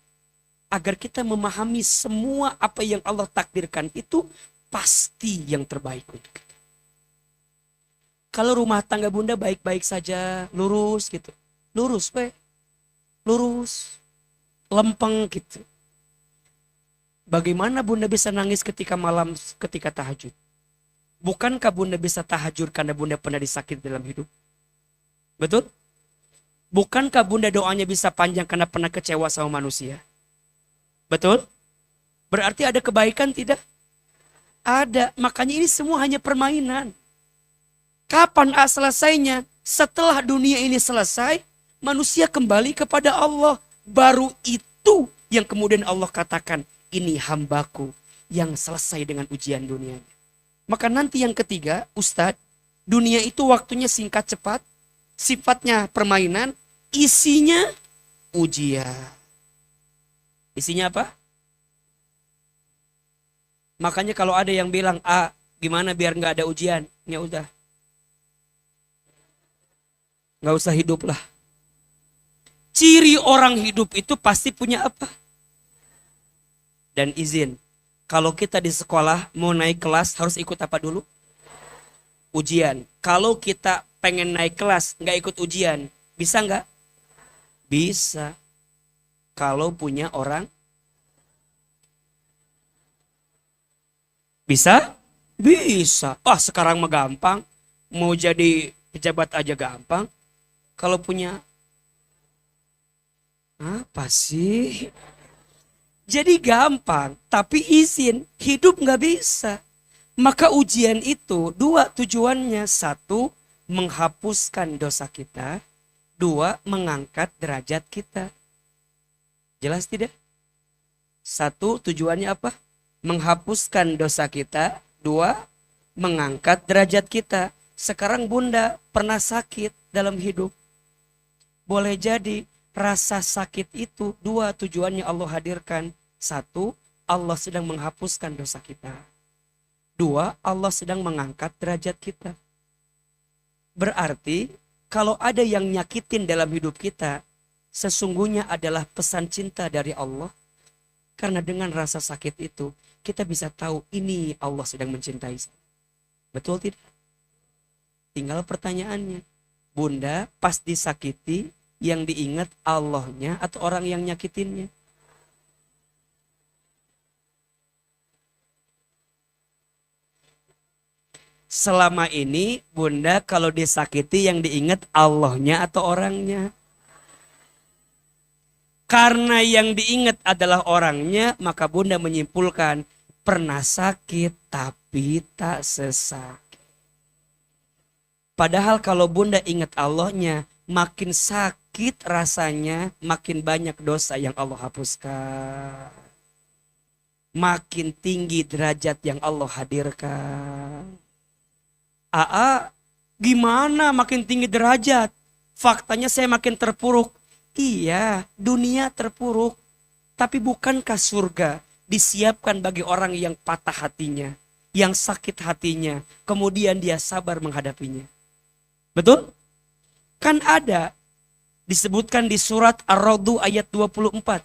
agar kita memahami semua apa yang Allah takdirkan itu pasti yang terbaik untuk kita. Kalau rumah tangga bunda baik-baik saja, lurus gitu. Lurus, lurus, lempeng gitu. Bagaimana bunda bisa nangis ketika malam, ketika tahajud? Bukankah bunda bisa tahajud karena bunda pernah disakiti dalam hidup? Betul? Bukankah bunda doanya bisa panjang karena pernah kecewa sama manusia? Betul? Berarti ada kebaikan tidak? Ada. Makanya ini semua hanya permainan. Kapan selesainya? Setelah dunia ini selesai, manusia kembali kepada Allah. Baru itu yang kemudian Allah katakan, ini hambaku yang selesai dengan ujian dunianya. Maka nanti yang ketiga, Ustadz, dunia itu waktunya singkat cepat, sifatnya permainan, isinya ujian. Isinya apa? Makanya kalau ada yang bilang, gimana biar nggak ada ujian? Ya udah, nggak usah hidup lah. Ciri orang hidup itu pasti punya apa? Dan izin. Kalau kita di sekolah mau naik kelas harus ikut apa dulu? Ujian. Kalau kita pengen naik kelas nggak ikut ujian, bisa nggak? Bisa. Kalau punya orang. Bisa? Bisa. Sekarang mah gampang. Mau jadi pejabat aja gampang. Kalau punya. Apa sih? Jadi gampang, tapi izin hidup nggak bisa. Maka ujian itu dua tujuannya. Satu, menghapuskan dosa kita. Dua, mengangkat derajat kita. Jelas tidak? Satu, tujuannya apa? Menghapuskan dosa kita. Dua, mengangkat derajat kita. Sekarang bunda pernah sakit dalam hidup. Boleh jadi rasa sakit itu dua tujuannya Allah hadirkan. Satu, Allah sedang menghapuskan dosa kita. Dua, Allah sedang mengangkat derajat kita. Berarti kalau ada yang nyakitin dalam hidup kita, sesungguhnya adalah pesan cinta dari Allah. Karena dengan rasa sakit itu, kita bisa tahu ini Allah sedang mencintai saya. Betul tidak? Tinggal pertanyaannya, bunda pas disakiti, yang diingat Allahnya atau orang yang nyakitinnya? Selama ini bunda kalau disakiti yang diingat Allahnya atau orangnya? Karena yang diingat adalah orangnya, maka bunda menyimpulkan pernah sakit tapi tak sesakit. Padahal kalau bunda ingat Allahnya, makin sakit rasanya, makin banyak dosa yang Allah hapuskan. Makin tinggi derajat yang Allah hadirkan. Gimana makin tinggi derajat? Faktanya saya makin terpuruk. Iya, dunia terpuruk. Tapi bukankah surga disiapkan bagi orang yang patah hatinya, yang sakit hatinya, kemudian dia sabar menghadapinya? Betul? Kan ada disebutkan di surat Ar-Ra'd ayat 24.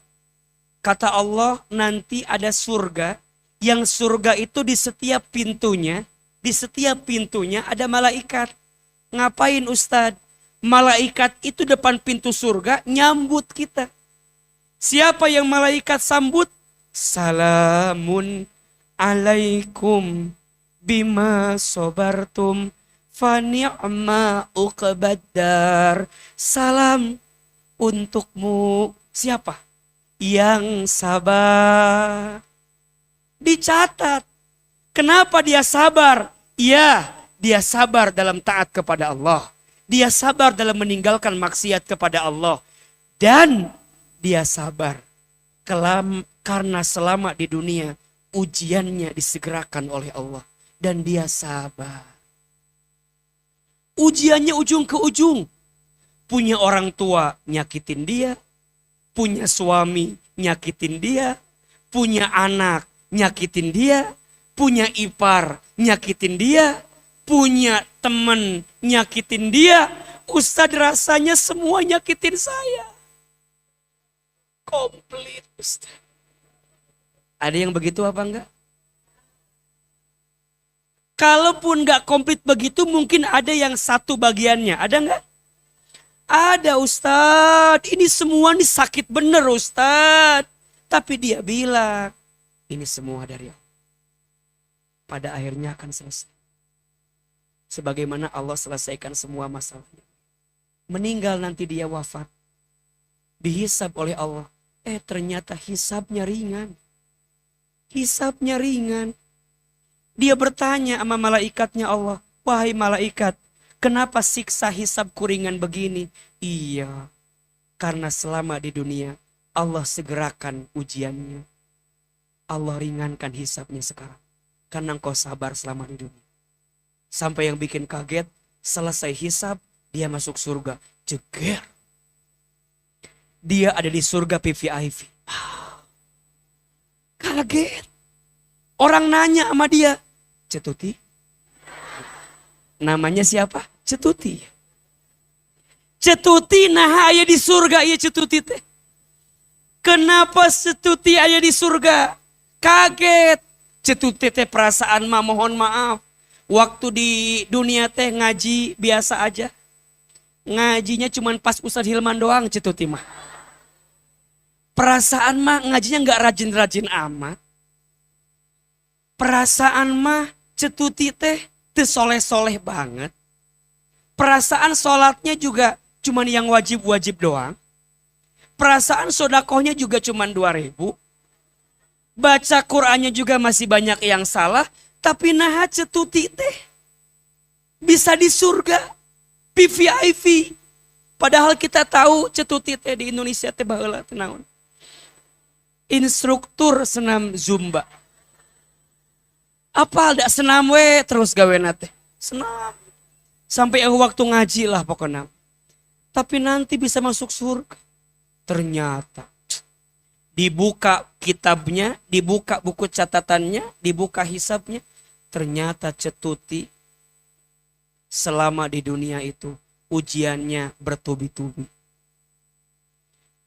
Kata Allah, nanti ada surga, yang surga itu di setiap pintunya ada malaikat. Ngapain Ustadz? Malaikat itu depan pintu surga nyambut kita. Siapa yang malaikat sambut? Salamun alaikum bima sobartum fani'ma uqbaddar. Salam untukmu. Siapa? Yang sabar. Dicatat. Kenapa dia sabar? Iya, dia sabar dalam taat kepada Allah. Dia sabar dalam meninggalkan maksiat kepada Allah. Dan dia sabar karena selama di dunia ujiannya disegerakan oleh Allah. Dan dia sabar. Ujiannya ujung ke ujung. Punya orang tua nyakitin dia. punya suami nyakitin dia, punya anak nyakitin dia, punya ipar nyakitin dia, punya temen nyakitin dia. Ustadz rasanya semua nyakitin saya. Komplit Ustadz. Ada yang begitu apa enggak? Kalaupun enggak komplit begitu, mungkin ada yang satu bagiannya. Ada enggak? Ada Ustadz. Ini semua nih sakit bener Ustadz. Tapi dia bilang, ini semua dari Allah. Pada akhirnya akan selesai. Sebagaimana Allah selesaikan semua masalahnya. Meninggal nanti dia wafat. Dihisab oleh Allah. Ternyata hisabnya ringan. Hisabnya ringan. Dia bertanya sama malaikatnya Allah. Wahai malaikat, kenapa siksa hisabku ringan begini? Iya, karena selama di dunia Allah segerakan ujiannya. Allah ringankan hisabnya sekarang. Karena engkau sabar selama di dunia. Sampai yang bikin kaget, selesai hisab, dia masuk surga. Jeger. Dia ada di surga PVIP. Kaget. Orang nanya sama dia, Cetuti? Namanya siapa? Cetuti. Cetuti nah aya di surga ya Cetuti teh. Kenapa Cetuti aya di surga? Kaget. Cetuti teh perasaan mah mohon maaf. Waktu di dunia teh ngaji biasa aja. Ngajinya cuman pas Ustadz Hilman doang Cetuti mah. Perasaan mah ngajinya nggak rajin-rajin amat. Perasaan mah Cetuti teh soleh-soleh banget. Perasaan sholatnya juga cuman yang wajib-wajib doang. Perasaan sodakohnya juga cuman 2.000. Baca Qur'annya juga masih banyak yang salah. Tapi nah Cetuti teh bisa di surga. PVIP. Padahal kita tahu Cetuti teh di Indonesia teh baheula teh naon. Instruktur senam Zumba. Apa ada senam we terus gawena teh. Senam. Sampai waktu ngaji lah pokoknya. Tapi nanti bisa masuk surga. Ternyata. Dibuka kitabnya, dibuka buku catatannya, dibuka hisabnya. Ternyata Cetuti selama di dunia itu ujiannya bertubi-tubi.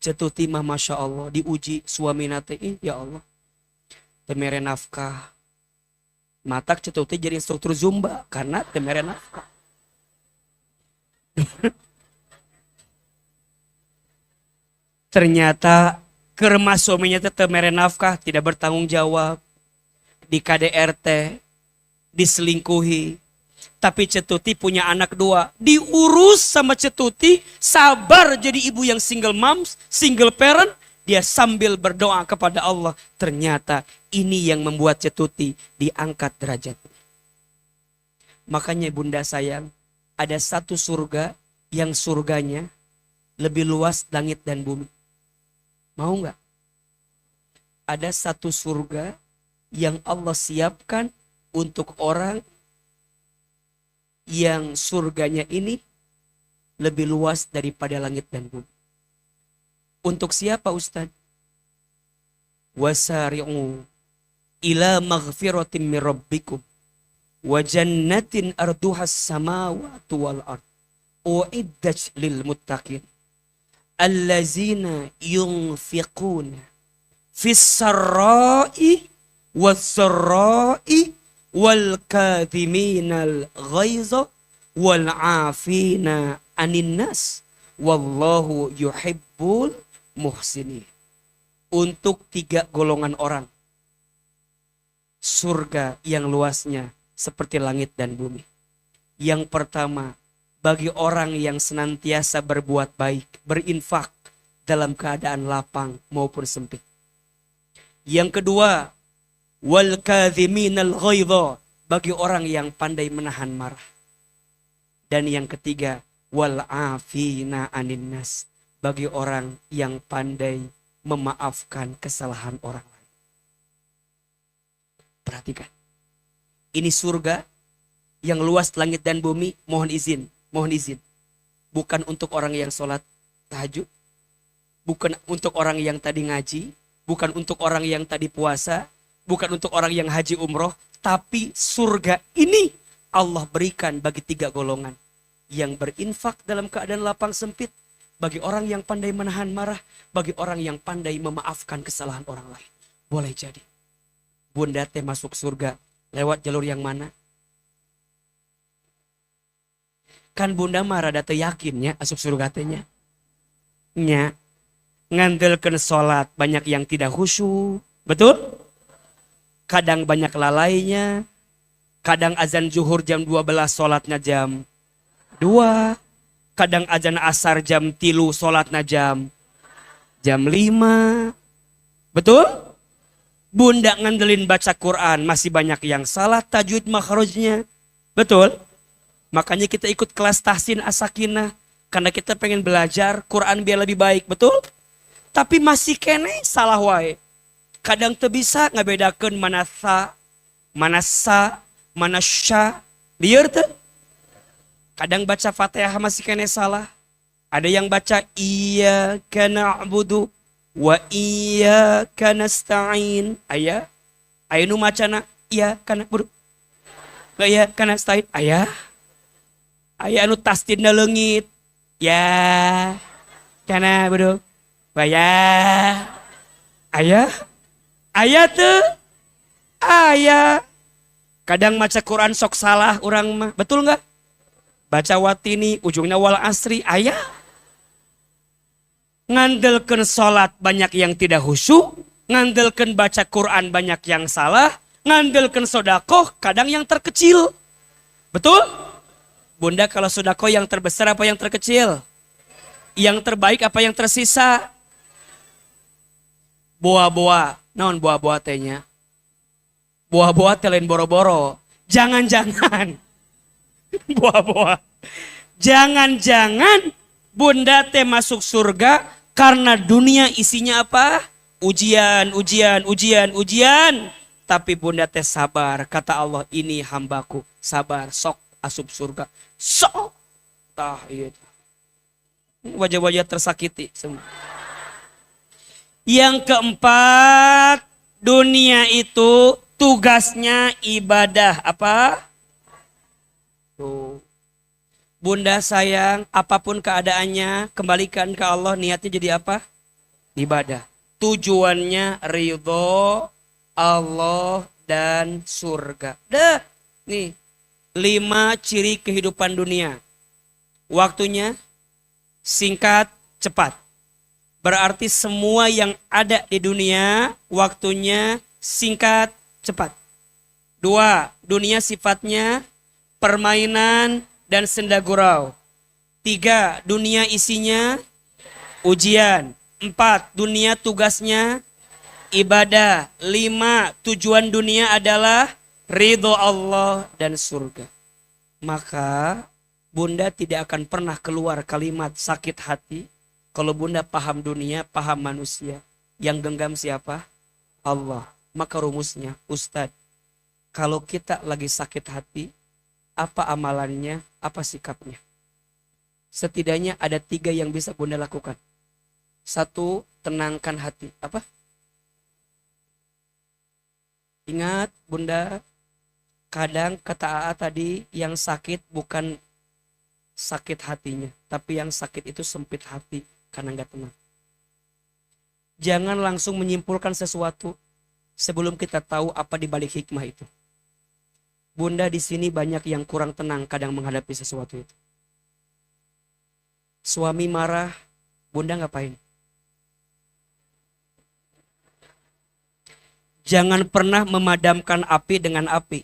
Cetuti mah Masya Allah diuji suami nate, ya Allah. Temere nafkah. Matak Cetuti jadi instruktur Zumba karena temere nafkah. Ternyata kerma suaminya temere nafkah, tidak bertanggung jawab. Di KDRT, diselingkuhi. Tapi Cetuti punya anak 2. Diurus sama Cetuti, sabar jadi ibu yang single moms, single parent. Dia sambil berdoa kepada Allah. Ternyata ini yang membuat Cetuti diangkat derajatnya. Makanya bunda sayang, ada satu surga yang surganya lebih luas langit dan bumi. Mau nggak? Ada satu surga yang Allah siapkan untuk orang yang surganya ini lebih luas daripada langit dan bumi. Untuk siapa Ustaz? Wasari'u ila maghfiratin min rabbikum wa jannatin arduhas samawati wal ard uiddat lil muttaqin allazina yunfiquna fis sarra'i was sarra'i wal kadhiminal ghaiza wal afina anin nas wallahu yuhibbul muhsinin. Untuk 3 golongan orang surga yang luasnya seperti langit dan bumi. Yang pertama, bagi orang yang senantiasa berbuat baik, berinfak dalam keadaan lapang maupun sempit. Yang kedua, wal kadhiminal ghaidha, bagi orang yang pandai menahan marah. Dan yang ketiga, wal afina anin nas, bagi orang yang pandai memaafkan kesalahan orang lain. Perhatikan. Ini surga yang luas langit dan bumi, mohon izin. Bukan untuk orang yang sholat tahajud. bukan untuk orang yang tadi ngaji, bukan untuk orang yang tadi puasa, bukan untuk orang yang haji umroh, tapi surga ini Allah berikan bagi 3 golongan. Yang berinfak dalam keadaan lapang sempit, bagi orang yang pandai menahan marah, bagi orang yang pandai memaafkan kesalahan orang lain. Boleh jadi bunda teh masuk surga lewat jalur yang mana? Kan bunda mah rada teu yakinnya asup surga tehnya. Nya ngandelkeun salat banyak yang tidak khusyuk, betul? Kadang banyak lalainya, kadang azan zuhur jam 12 salatnya jam 2, kadang azan asar jam 3 salatnya jam 5, betul? Bunda ngandelin baca Quran masih banyak yang salah tajwid makhrajnya, betul? Makanya kita ikut kelas tahsin as-sakinah karena kita pengen belajar Quran biar lebih baik, betul? Tapi masih kene salah wae. Kadang teu bisa ngabedakeun mana sa, mana sa, mana sya. Lieur teu? Kadang baca Fatihah masih kene salah. Ada yang baca iyyaka na'budu wa iyyaka nasta'in. Aya nu macana iyyaka na'budu wa iyyaka nasta'in. Aya anu tasdidna leungit. Ya kana budu bayar ayah tuh ayah kadang maca Quran sok salah orang mah, betul nggak? Baca watini ujungnya wal asri, ayah ngandelkeun salat banyak yang tidak khusyuk, ngandelkeun baca Quran banyak yang salah, ngandelkeun sedekah kadang yang terkecil, betul? Bunda, kalau sedekah yang terbesar apa yang terkecil? Yang terbaik apa yang tersisa? Boa-boa, naon boa-boa tehnya? Boa-boa teh lain boro-boro. Jangan-jangan boa-boa. Jangan-jangan bunda teh masuk surga karena dunia isinya apa? Ujian. Tapi bunda teh sabar. Kata Allah, ini hambaku. Sabar, sok asup surga. Sok. Tah iya. Wajah-wajah tersakiti semua. Yang keempat, dunia itu tugasnya ibadah. Apa? Tuh. Bunda sayang, apapun keadaannya, kembalikan ke Allah, niatnya jadi apa? Ibadah. Tujuannya ridho Allah dan surga. Dah, nih 5 ciri kehidupan dunia. Waktunya singkat, cepat. Berarti semua yang ada di dunia waktunya singkat, cepat. 2, dunia sifatnya permainan dan senda gurau. 3, dunia isinya ujian. 4, dunia tugasnya ibadah. 5, tujuan dunia adalah ridho Allah dan surga. Maka bunda tidak akan pernah keluar kalimat sakit hati kalau bunda paham dunia, paham manusia. Yang genggam siapa? Allah. Maka rumusnya, Ustadz, kalau kita lagi sakit hati, apa amalannya, apa sikapnya? Setidaknya ada 3 yang bisa bunda lakukan. 1, tenangkan hati. Apa? Ingat bunda, kadang kata AA tadi, yang sakit bukan sakit hatinya, tapi yang sakit itu sempit hati karena nggak tenang. Jangan langsung menyimpulkan sesuatu sebelum kita tahu apa di balik hikmah itu. Bunda, di sini banyak yang kurang tenang kadang menghadapi sesuatu itu. Suami marah, bunda ngapain? Jangan pernah memadamkan api dengan api.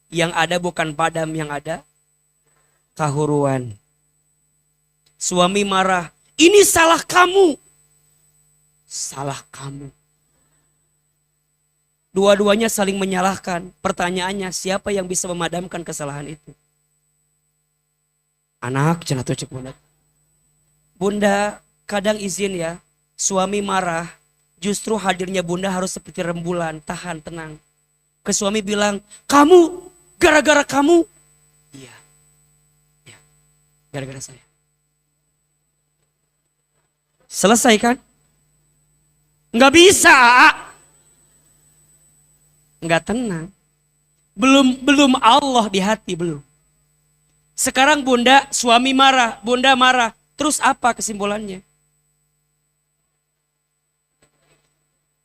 Yang ada bukan padam, yang ada kahuruan. Suami marah, ini salah kamu. Salah kamu. Dua-duanya saling menyalahkan. Pertanyaannya, siapa yang bisa memadamkan kesalahan itu? Anak, cenah tuh cek bunda. Bunda, kadang izin ya, suami marah, justru hadirnya bunda harus seperti rembulan, tahan, tenang. Ke suami bilang, kamu, gara-gara kamu. Iya, gara-gara saya. Selesai kan? Nggak bisa. Nggak tenang. Belum Allah di hati, belum. Sekarang bunda, suami marah, bunda marah. Terus apa kesimpulannya?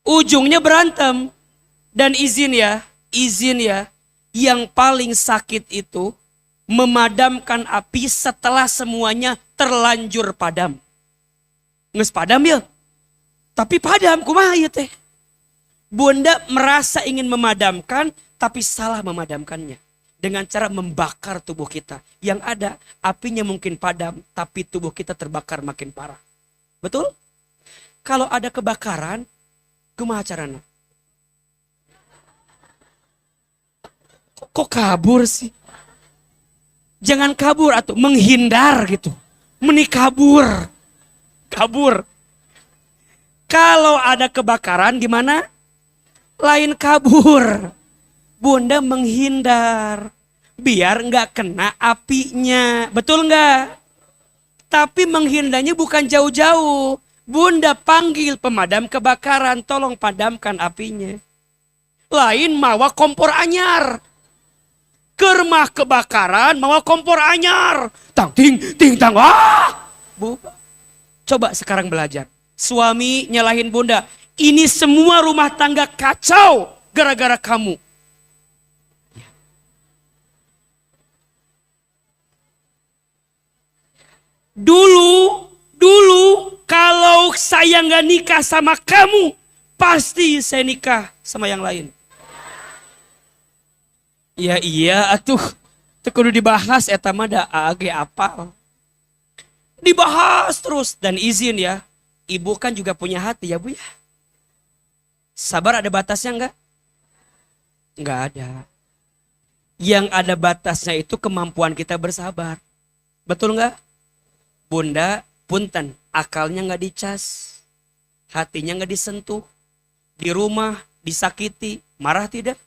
Ujungnya berantem. Dan izin ya, yang paling sakit itu memadamkan api setelah semuanya terlanjur padam. Nges padam ya, tapi padam kumaha ieu teh. Bunda merasa ingin memadamkan, tapi salah memadamkannya. Dengan cara membakar tubuh kita. Yang ada apinya mungkin padam, tapi tubuh kita terbakar makin parah. Betul? Kalau ada kebakaran, kumaha carana? Kok kabur sih? Jangan kabur atau menghindar gitu. Kabur. Kabur. Kalau ada kebakaran gimana? Lain kabur. Bunda menghindar. Biar nggak kena apinya. Betul nggak? Tapi menghindarnya bukan jauh-jauh. Bunda panggil pemadam kebakaran. Tolong padamkan apinya. Lain mawa kompor anyar. Kermah kebakaran mawa kompor anyar. Tang ting ting tang. Bu. Coba sekarang belajar. Suami nyalahin bunda. Ini semua rumah tangga kacau gara-gara kamu. Dulu kalau saya nggak nikah sama kamu, pasti saya nikah sama yang lain. Ya iya atuh, teu kudu dibahas eta mah da age apal. Dibahas terus dan izin ya. Ibu kan juga punya hati ya Bu ya. Sabar ada batasnya enggak? Enggak ada. Yang ada batasnya itu kemampuan kita bersabar. Betul enggak? Bunda, punten, akalnya enggak dicas. Hatinya enggak disentuh. Di rumah disakiti, marah tidak?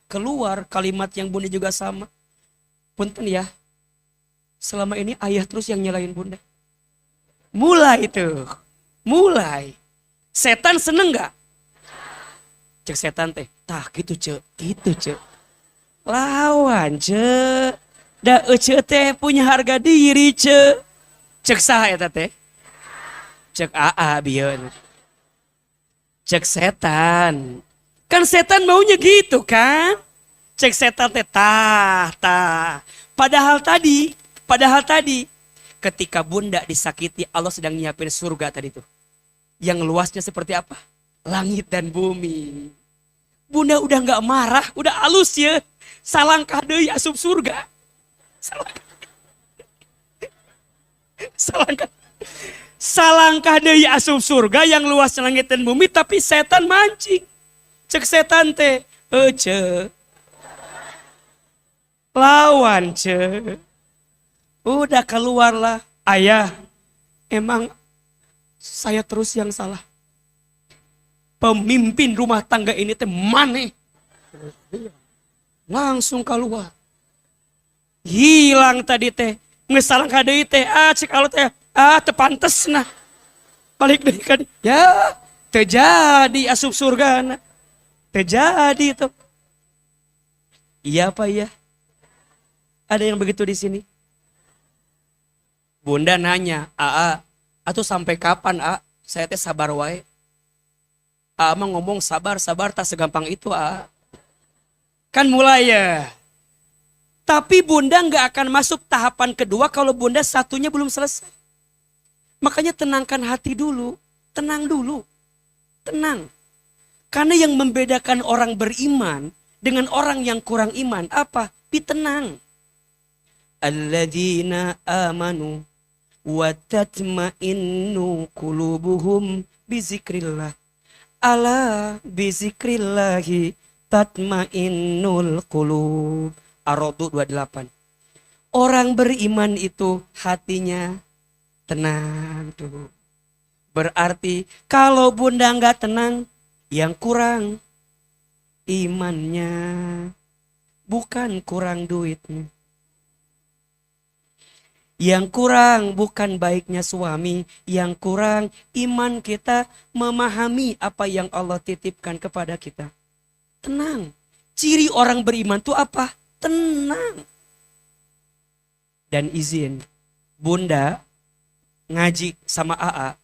Keluar kalimat yang bunda juga sama. Punten ya, selama ini ayah terus yang nyalain bunda. Mulai itu, mulai. Setan seneng gak? Cek setan teh, tah gitu cek. Lawan cek. Da ece teh punya harga diri cek. Cek sah eta teh? Cek AA bieu. Cek setan. Kan setan maunya gitu kan. Cek setan teh tah. Padahal tadi ketika bunda disakiti Allah sedang nyiapin surga tadi tuh. Yang luasnya seperti apa? Langit dan bumi. Bunda udah gak marah, udah halus ya. Salangkah deui asup surga. Salangkah deui asup surga yang luasnya langit dan bumi, tapi setan mancing. Cek setan teh, ece. Lawan ce. Udah keluarlah. Ayah, emang saya terus yang salah. Pemimpin rumah tangga ini teh maneh. Langsung keluar. Hilang tadi teh. Ngesalang kadei teh. Cek kalau teh. Tepantes nah. Balik deh kan. Ya, terjadi asup surga nah. Terjadi itu. Iya apa ya? Ada yang begitu di sini? Bunda nanya, atuh sampai kapan saya teh sabar wae. Mah ngomong sabar tak segampang itu Kan mulai ya. Tapi bunda nggak akan masuk tahapan kedua kalau bunda satunya belum selesai. Makanya tenangkan hati dulu, tenang dulu, tenang. Karena yang membedakan orang beriman dengan orang yang kurang iman apa? Tenang. Alladzina amanu wa tatma'innu qulubuhum bizikrillah. Ala bizikrillahi tatma'innul qulub. Ar-Ra'd 28. Orang beriman itu hatinya tenang tuh. Berarti kalau bunda nggak tenang, yang kurang imannya, bukan kurang duitnya. Yang kurang bukan baiknya suami, yang kurang iman kita memahami apa yang Allah titipkan kepada kita. Tenang. Ciri orang beriman itu apa? Tenang. Dan izin, Bunda ngaji sama AA,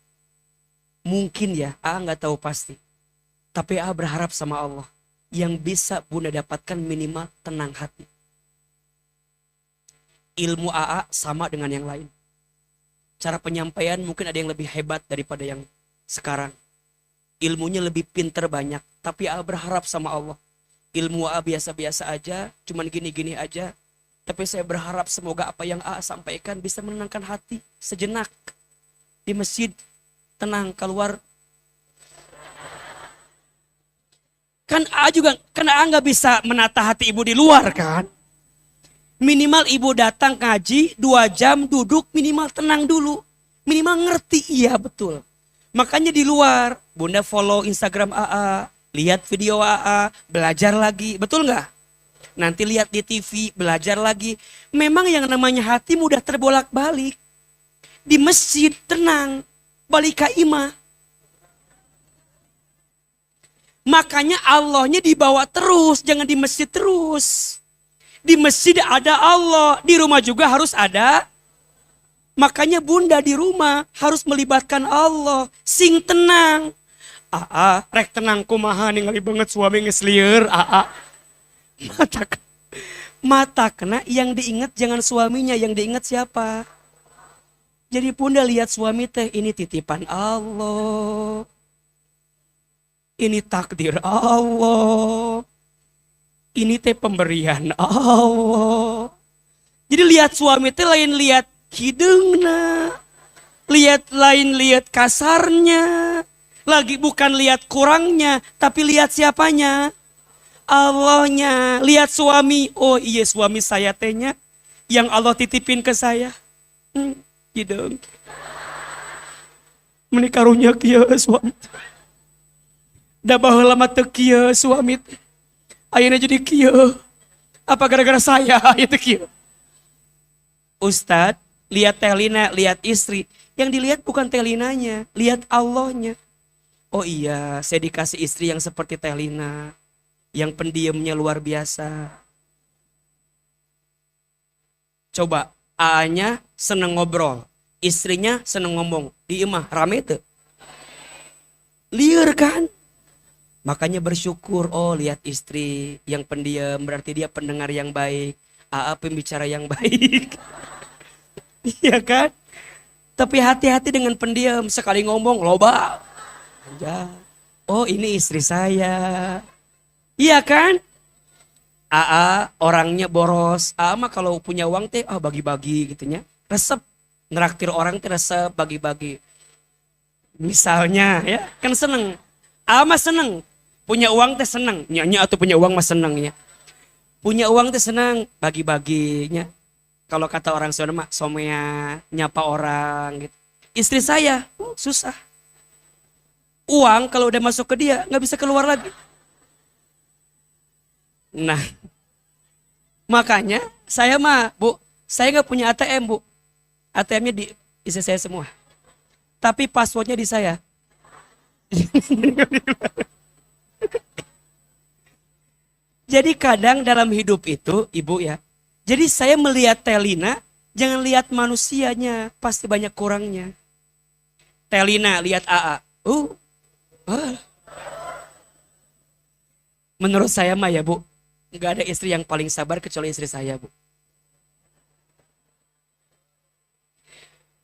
mungkin ya, AA nggak tahu pasti. Tapi AA berharap sama Allah, yang bisa Bunda dapatkan minimal tenang hati. Ilmu AA sama dengan yang lain. Cara penyampaian mungkin ada yang lebih hebat daripada yang sekarang. Ilmunya lebih pinter banyak. Tapi AA berharap sama Allah. Ilmu AA biasa-biasa aja, cuman gini-gini aja. Tapi saya berharap semoga apa yang AA sampaikan bisa menenangkan hati sejenak. Di masjid, tenang, keluar. Kan AA nggak bisa menata hati ibu di luar kan. Minimal ibu datang ngaji 2 jam duduk, minimal tenang dulu. Minimal ngerti, iya betul. Makanya di luar, Bunda follow Instagram AA, lihat video AA, belajar lagi, betul nggak? Nanti lihat di TV, belajar lagi. Memang yang namanya hati mudah terbolak-balik. Di masjid tenang, balik ke imah. Makanya Allahnya dibawa terus, jangan di masjid terus. Di masjid ada Allah, di rumah juga harus ada. Makanya Bunda di rumah harus melibatkan Allah. Sing tenang. Aa, rek tenang kumaha ningali banget suami ngeslieur. Aa. Mata kena yang diingat jangan suaminya, yang diingat siapa? Jadi Bunda lihat suami teh, ini titipan Allah. Ini takdir Allah. Ini teh pemberian Allah. Jadi lihat suami teh lain lihat hidungna, lain lihat kasarnya, lagi bukan lihat kurangnya, tapi lihat siapanya, Allahnya. Lihat suami, oh iya suami saya tehnya yang Allah titipin ke saya. Hidung. Menikarunya kia suami. Da baheula mah teu kieu suami. Ayeuna jadi kieu. Apa gara-gara saya itu kieu? Ustadz, lihat telina, lihat istri. Yang dilihat bukan telinanya, lihat Allahnya. Oh iya, saya dikasih istri yang seperti telina. Yang pendiamnya luar biasa. Coba, A-nya seneng ngobrol. Istrinya seneng ngomong. Di imah, rame tuh. Liar kan? Makanya bersyukur, oh lihat istri yang pendiam, berarti dia pendengar yang baik. AA pembicara yang baik. Iya kan? Tapi hati-hati dengan pendiam, sekali ngomong loba. Oh ini istri saya. Iya kan? AA orangnya boros. AA mah kalau punya uang teh bagi-bagi gitunya. Resep, neraktir orang teh resep bagi-bagi. Misalnya ya, kan seneng. AA mah seneng. Punya uang teh senang, nyanyi atau punya uang mah senang ya. Punya uang teh senang, bagi-baginya. Kalau kata orang Sunda mah somea, nyapa orang gitu. Istri saya susah. Uang kalau udah masuk ke dia nggak bisa keluar lagi. Nah, makanya saya mah Bu, saya nggak punya ATM Bu. ATM-nya di istri saya semua. Tapi passwordnya di saya. Jadi kadang dalam hidup itu, Ibu ya. Jadi saya melihat Telina, jangan lihat manusianya, pasti banyak kurangnya. Telina lihat AA. Menurut saya mah ya Bu, nggak ada istri yang paling sabar kecuali istri saya Bu.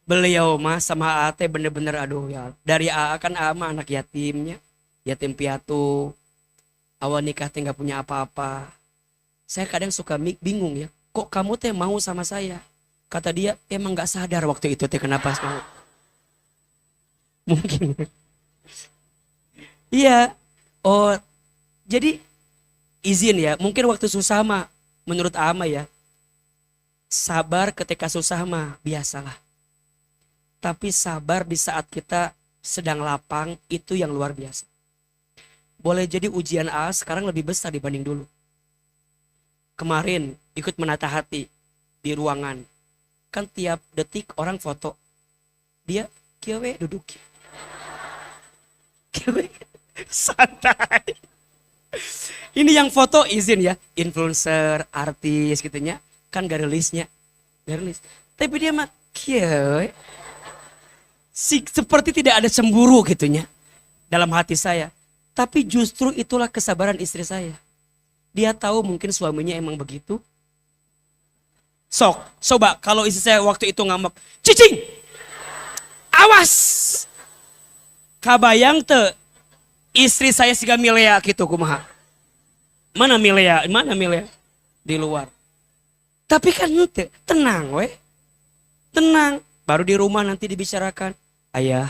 Beliau mah sama AA teh bener-bener aduh ya. Dari AA kan AA mah anak yatimnya, yatim piatu. Awal nikah teh nggak punya apa-apa. Saya kadang suka bingung ya. Kok kamu teh mau sama saya? Kata dia emang nggak sadar waktu itu teh kenapa mau. Mungkin. Iya. Oh jadi izin ya. Mungkin waktu susah mah menurut Ama ya. Sabar ketika susah mah biasalah. Tapi sabar di saat kita sedang lapang itu yang luar biasa. Boleh jadi ujian A sekarang lebih besar dibanding dulu. Kemarin ikut menata hati di ruangan. Kan tiap detik orang foto. Dia kieu duduk. Kieu santai. Ini yang foto izin ya, influencer, artis gitunya, kan gak rilisnya. Gak rilis. Tapi dia mah kieu seperti tidak ada cemburu gitunya dalam hati saya. Tapi justru itulah kesabaran istri saya. Dia tahu mungkin suaminya emang begitu. Sok, coba kalau istri saya waktu itu ngambek, cicing, awas. Kabayang te, istri saya siga Milea gitu kumaha. Mana Milea? Di luar. Tapi kan ente, tenang weh. Tenang. Baru di rumah nanti dibicarakan. Ayah,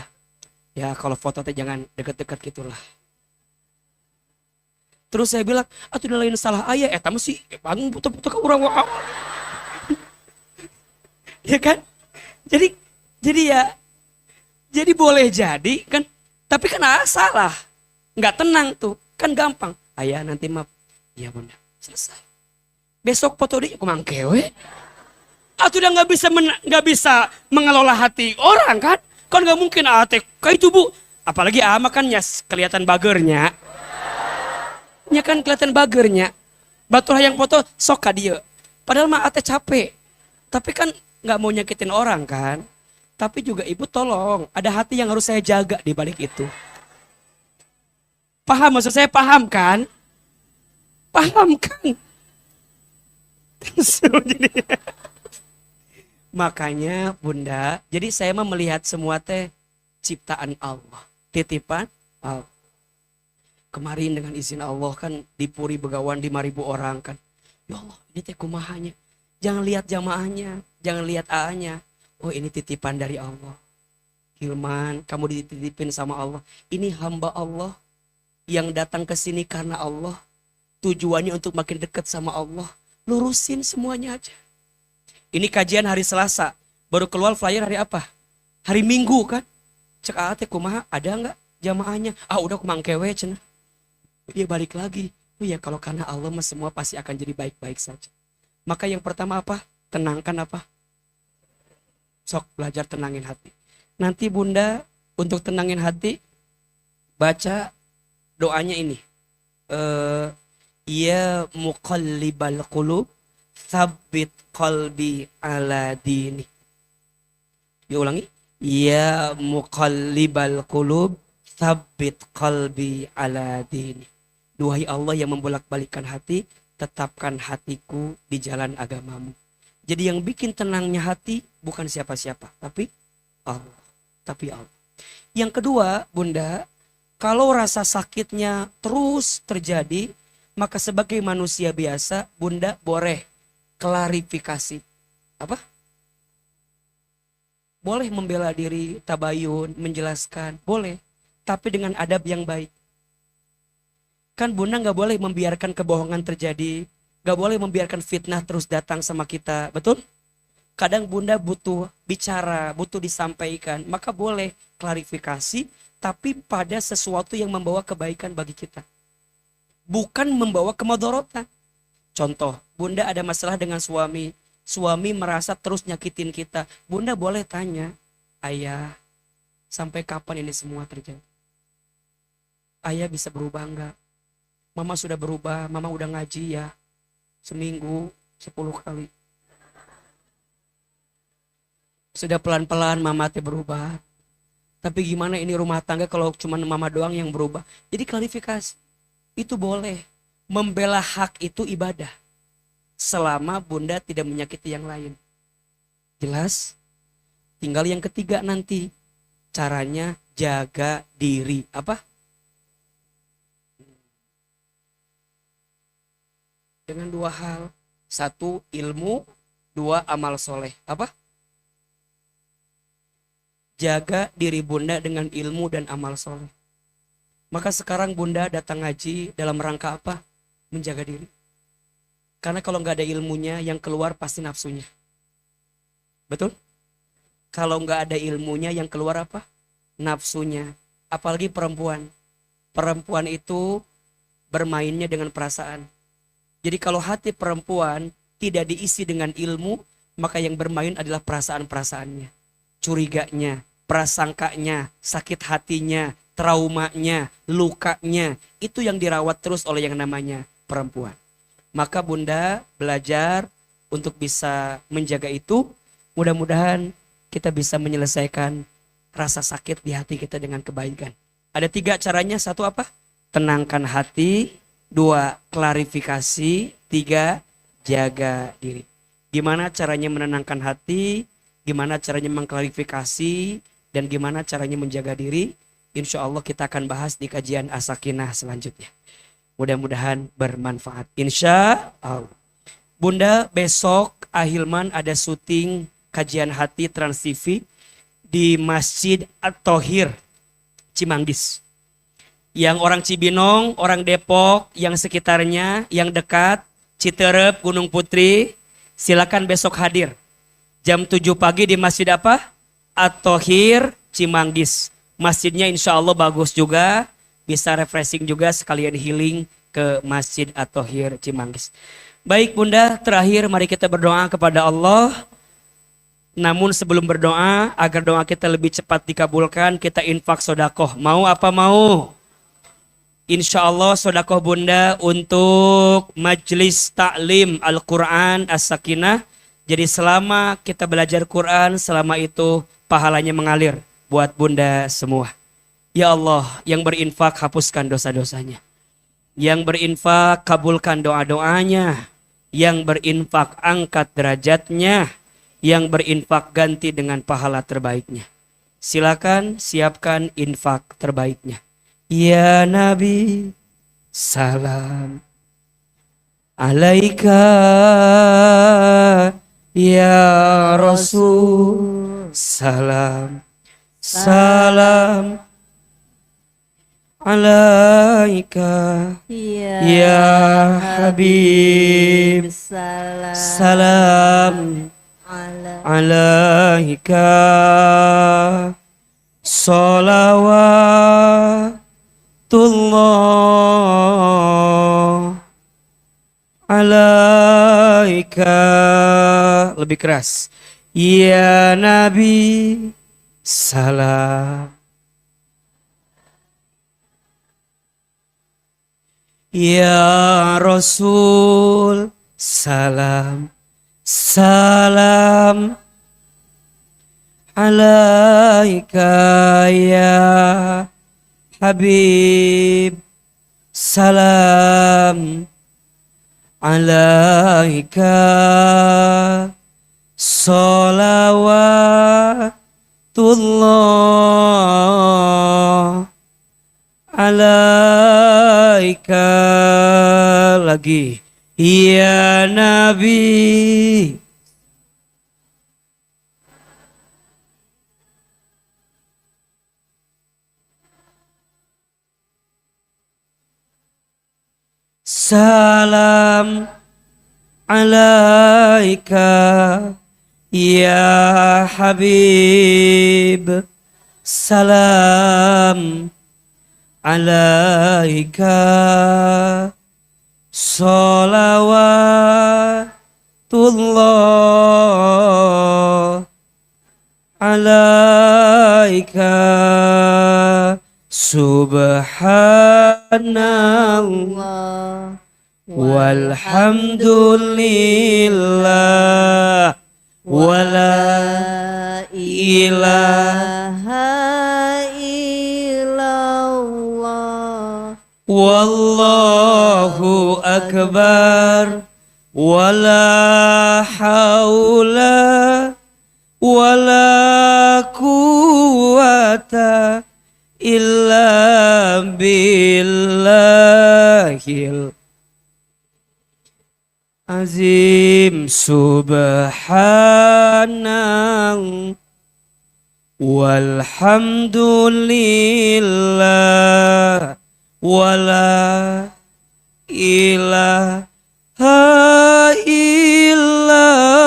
ya kalau foto teh jangan deket-deket gitulah. Terus saya bilang, atuh lain salah ayah, eta mah sih bangun putar-putar ke urang awal. Ya kan? Jadi ya, jadi boleh jadi kan, tapi kan salah. Nggak tenang tuh, kan gampang. Ayah nanti maaf, iya bunda, selesai. Besok foto dia kumangkewe. Atuh udah nggak bisa mengelola hati orang kan? Kan nggak mungkin teh kayak itu bu. Apalagi ama kan ya kelihatan bagernya. Ya kan kelihatan bagernya. Batulah yang foto sok ka dia. Padahal mah ate capek. Tapi kan nggak mau nyakitin orang kan. Tapi juga ibu tolong, ada hati yang harus saya jaga di balik itu. Paham maksud saya, paham kan? Paham kan? Makanya bunda, jadi saya mah melihat semua teh ciptaan Allah, titipan Allah. Kemarin dengan izin Allah kan di Puri Begawan 5.000 orang kan. Ya Allah, ini teh kumahanya. Jangan lihat jamaahnya, jangan lihat A-nya. Oh ini titipan dari Allah. Hilman, kamu dititipin sama Allah. Ini hamba Allah yang datang ke sini karena Allah. Tujuannya untuk makin dekat sama Allah. Lurusin semuanya aja. Ini kajian hari Selasa. Baru keluar flyer hari apa? Hari Minggu kan? Cek teh kumaha, ada nggak jamaahnya? Udah kumangkewe cenah. Dia balik lagi. Oh ya kalau karena Allah mah semua pasti akan jadi baik-baik saja. Maka yang pertama apa? Tenangkan apa? Sok belajar tenangin hati. Nanti bunda untuk tenangin hati baca doanya ini. Ya muqallibal qulub tsabbit qalbi ala dini. Diulangi. Ya muqallibal qulub tsabbit qalbi ala dini. Duhai Allah yang membolak-balikkan hati, tetapkan hatiku di jalan agamamu. Jadi yang bikin tenangnya hati bukan siapa-siapa, tapi Allah. Tapi Allah. Yang kedua, bunda, kalau rasa sakitnya terus terjadi, maka sebagai manusia biasa, bunda boleh klarifikasi. Apa? Boleh membela diri, tabayun, menjelaskan, boleh. Tapi dengan adab yang baik. Kan bunda gak boleh membiarkan kebohongan terjadi, gak boleh membiarkan fitnah terus datang sama kita, betul? Kadang bunda butuh bicara, butuh disampaikan, maka boleh klarifikasi, tapi pada sesuatu yang membawa kebaikan bagi kita. Bukan membawa kemadorotan. Contoh, bunda ada masalah dengan suami, suami merasa terus nyakitin kita. Bunda boleh tanya, ayah, sampai kapan ini semua terjadi? Ayah bisa berubah enggak? Mama sudah berubah, mama udah ngaji ya. Seminggu 10 kali. Sudah pelan-pelan mama teh berubah. Tapi gimana ini rumah tangga kalau cuma mama doang yang berubah? Jadi klarifikasi. Itu boleh. Membela hak itu ibadah. Selama bunda tidak menyakiti yang lain. Jelas? Tinggal yang ketiga nanti. Caranya jaga diri. Apa? Dengan 2 hal. 1 ilmu, 2 amal soleh. Apa? Jaga diri bunda dengan ilmu dan amal soleh. Maka sekarang bunda datang ngaji dalam rangka apa? Menjaga diri. Karena kalau nggak ada ilmunya, yang keluar pasti nafsunya. Betul? Kalau nggak ada ilmunya, yang keluar apa? Nafsunya. Apalagi perempuan. Perempuan itu bermainnya dengan perasaan. Jadi kalau hati perempuan tidak diisi dengan ilmu, maka yang bermain adalah perasaan-perasaannya, curiganya, prasangkanya, sakit hatinya, traumanya, lukanya. Itu yang dirawat terus oleh yang namanya perempuan. Maka Bunda belajar untuk bisa menjaga itu. Mudah-mudahan kita bisa menyelesaikan rasa sakit di hati kita dengan kebaikan. Ada 3 caranya. 1 apa? Tenangkan hati. 2, klarifikasi. 3, jaga diri. Gimana caranya menenangkan hati, gimana caranya mengklarifikasi, dan gimana caranya menjaga diri. Insya Allah kita akan bahas di kajian As-Sakinah selanjutnya. Mudah-mudahan bermanfaat. Insya Allah. Bunda, besok Ahilman ada syuting kajian hati Trans TV di Masjid At-Thohir Cimanggis. Yang orang Cibinong, orang Depok, yang sekitarnya, yang dekat, Citerep, Gunung Putri, silakan besok hadir. Jam 7 pagi di Masjid apa? At-Thohir Cimanggis. Masjidnya insya Allah bagus juga. Bisa refreshing juga, sekalian healing ke Masjid At-Thohir Cimanggis. Baik Bunda, terakhir mari kita berdoa kepada Allah. Namun sebelum berdoa, agar doa kita lebih cepat dikabulkan, kita infak sodakoh. Mau apa mau? Insya Allah sodakoh Bunda untuk Majelis Taklim Al-Quran As-Sakinah. Jadi selama kita belajar Quran, selama itu pahalanya mengalir buat Bunda semua. Ya Allah, yang berinfak hapuskan dosa-dosanya. Yang berinfak kabulkan doa-doanya. Yang berinfak angkat derajatnya. Yang berinfak ganti dengan pahala terbaiknya. Silakan siapkan infak terbaiknya. Ya Nabi, salam alaika. Ya Rasul, salam alaika. Ya Habib, salam alaika. Salawatullah alaika. Lebih keras. Ya Nabi, salam. Ya Rasul, salam alaika. Ya Habib, salam alaika. Salawatullah alaika. Lagi. Ya Nabi, salam alaika. Ya Habib, salam alaika. Salawatullah alaika. Subhanallah walhamdulillah wala ilaha illallah wallahu akbar wala haula wala quwata illa billahil azim. Subhanallah walhamdulillah wala ilaha illallah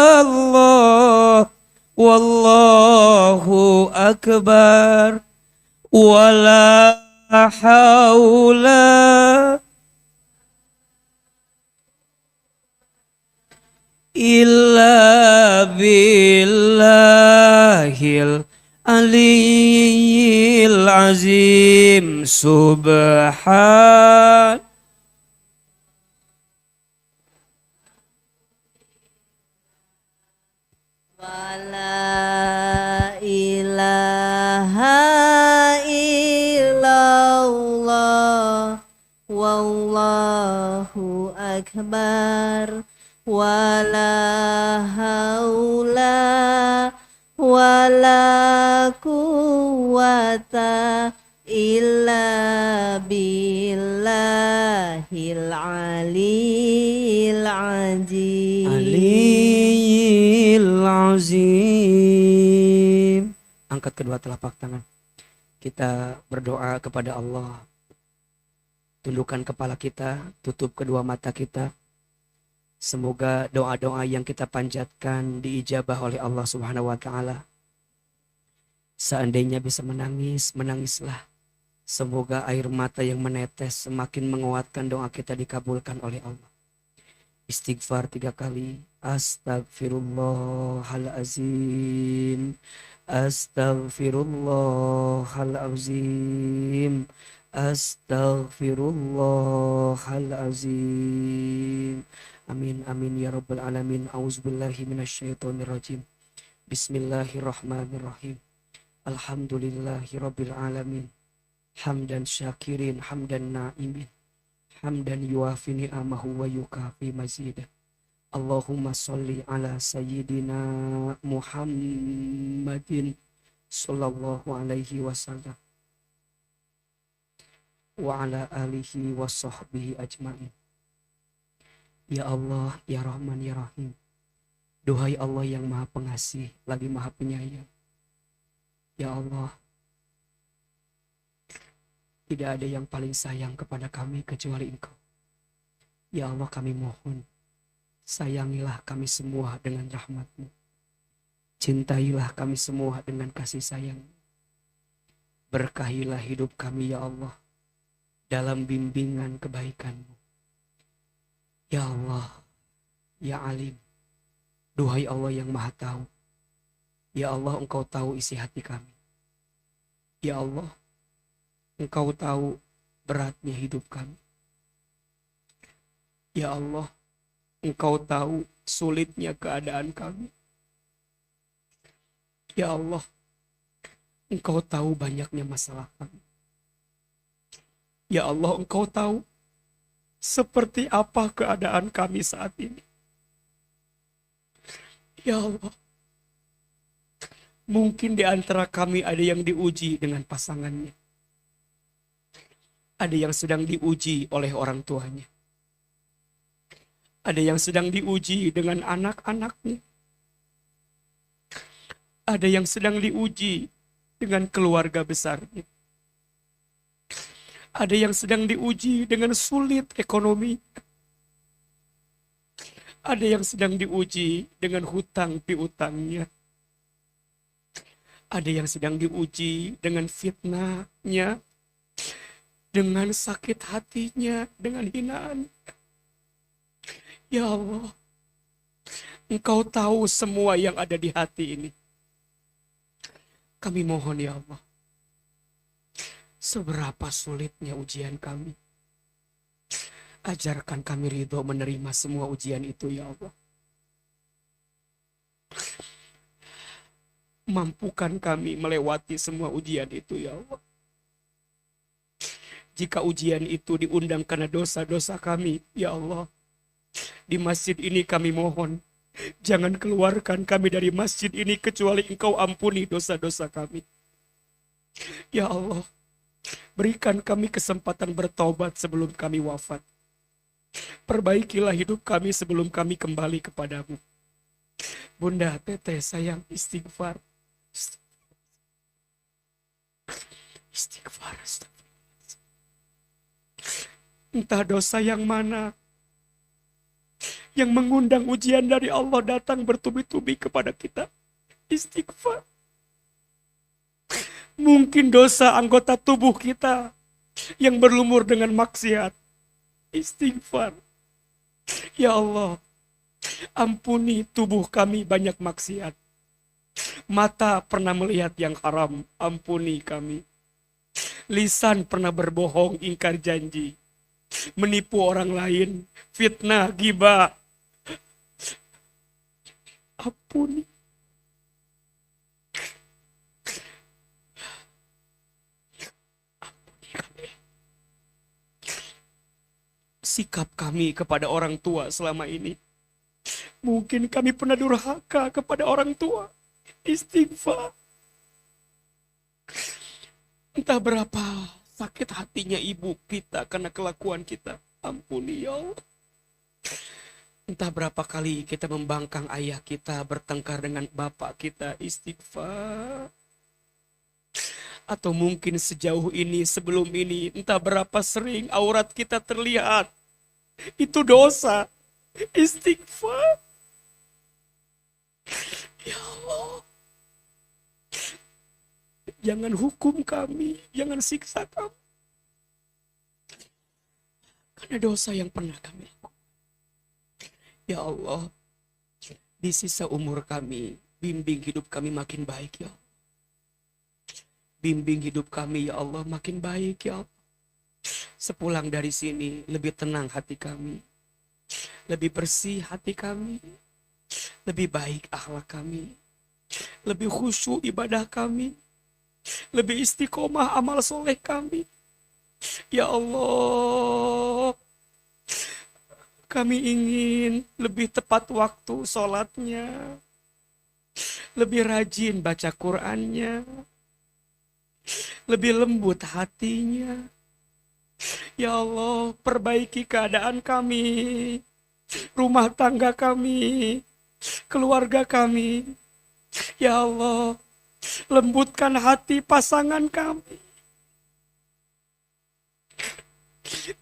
wallahu akbar wala haula illa billahil aliyil azim subhan. Wala ilaha illallah wallahu akbar wala haula wala quwata illa billahil aliyil azim. Aliyil azim. Angkat kedua telapak tangan. Kita berdoa kepada Allah. Tundukkan kepala kita, tutup kedua mata kita. Semoga doa-doa yang kita panjatkan diijabah oleh Allah Subhanahu wa taala. Seandainya bisa menangis, menangislah. Semoga air mata yang menetes semakin menguatkan doa kita dikabulkan oleh Allah. Istighfar 3 kali. Astaghfirullahalazim. Astaghfirullahalazim. Astaghfirullahalazim. Amin amin ya rabbal alamin. Auzubillahi minasyaitonirrajim. Bismillahirrahmanirrahim. Alhamdulillahi rabbil alamin. Hamdan syakirin, hamdan na'imin, hamdan yuafi ni'amahu wa yukafi mazidah. Allahumma salli ala sayyidina Muhammadin sallallahu alaihi wasallam wa ala alihi wa sahbihi ajma'in. Ya Allah, ya Rahman, ya Rahim. Duhai Allah yang maha pengasih lagi maha penyayang. Ya Allah, tidak ada yang paling sayang kepada kami kecuali Engkau. Ya Allah, kami mohon, sayangilah kami semua dengan rahmat-Mu. Cintailah kami semua dengan kasih sayang. Berkahilah hidup kami ya Allah, dalam bimbingan kebaikan-Mu. Ya Allah, ya Alim, duhai Allah yang maha tahu. Ya Allah, Engkau tahu isi hati kami. Ya Allah, Engkau tahu beratnya hidup kami. Ya Allah, Engkau tahu sulitnya keadaan kami. Ya Allah, Engkau tahu banyaknya masalah kami. Ya Allah, Engkau tahu seperti apa keadaan kami saat ini. Ya Allah, mungkin di antara kami ada yang diuji dengan pasangannya. Ada yang sedang diuji oleh orang tuanya. Ada yang sedang diuji dengan anak-anaknya. Ada yang sedang diuji dengan keluarga besarnya. Ada yang sedang diuji dengan sulit ekonomi. Ada yang sedang diuji dengan hutang piutangnya. Ada yang sedang diuji dengan fitnahnya, dengan sakit hatinya, dengan hinaan. Ya Allah, Engkau tahu semua yang ada di hati ini. Kami mohon ya Allah, seberapa sulitnya ujian kami, ajarkan kami ridho menerima semua ujian itu ya Allah. Mampukan kami melewati semua ujian itu ya Allah. Jika ujian itu diundang karena dosa-dosa kami, ya Allah, di masjid ini kami mohon, jangan keluarkan kami dari masjid ini kecuali Engkau ampuni dosa-dosa kami. Ya Allah, berikan kami kesempatan bertobat sebelum kami wafat. Perbaikilah hidup kami sebelum kami kembali kepadamu. Bunda, teteh, sayang, istighfar. Istighfar. Entah dosa yang mana yang mengundang ujian dari Allah datang bertubi-tubi kepada kita. Istighfar. Mungkin dosa anggota tubuh kita yang berlumur dengan maksiat. Istighfar. Ya Allah, Ampuni tubuh kami banyak maksiat. Mata pernah melihat yang haram, ampuni kami. Lisan pernah berbohong, ingkar janji, menipu orang lain, fitnah, ghibah. Ampuni. Sikap kami kepada orang tua selama ini. Mungkin kami pernah durhaka kepada orang tua. Istighfar. Entah berapa sakit hatinya ibu kita karena kelakuan kita. Ampuni ya Allah. Entah berapa kali kita membangkang ayah kita, bertengkar dengan bapak kita. Istighfar. Atau mungkin sejauh ini, sebelum ini, entah berapa sering aurat kita terlihat. Itu dosa. Istighfar. Ya Allah. Jangan hukum kami, jangan siksa kami. Karena dosa yang pernah kami lakukan. Ya Allah, di sisa umur kami, bimbing hidup kami makin baik ya Allah. Bimbing hidup kami ya Allah makin baik ya Allah. Sepulang dari sini lebih tenang hati kami. Lebih bersih hati kami. Lebih baik akhlak kami. Lebih khusyuk ibadah kami. Lebih istiqomah amal soleh kami. Ya Allah, kami ingin lebih tepat waktu sholatnya. Lebih rajin baca Qur'annya. Lebih lembut hatinya. Ya Allah, perbaiki keadaan kami, rumah tangga kami, keluarga kami. Ya Allah, lembutkan hati pasangan kami.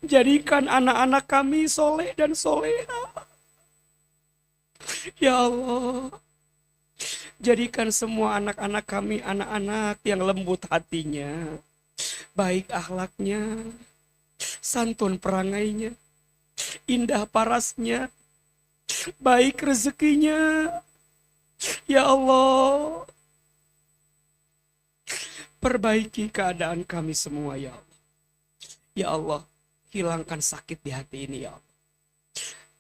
Jadikan anak-anak kami soleh dan soleha. Ya Allah, jadikan semua anak-anak kami anak-anak yang lembut hatinya, baik akhlaknya, santun perangainya, indah parasnya, baik rezekinya. Ya Allah, perbaiki keadaan kami semua ya Allah. Ya Allah, hilangkan sakit di hati ini ya Allah.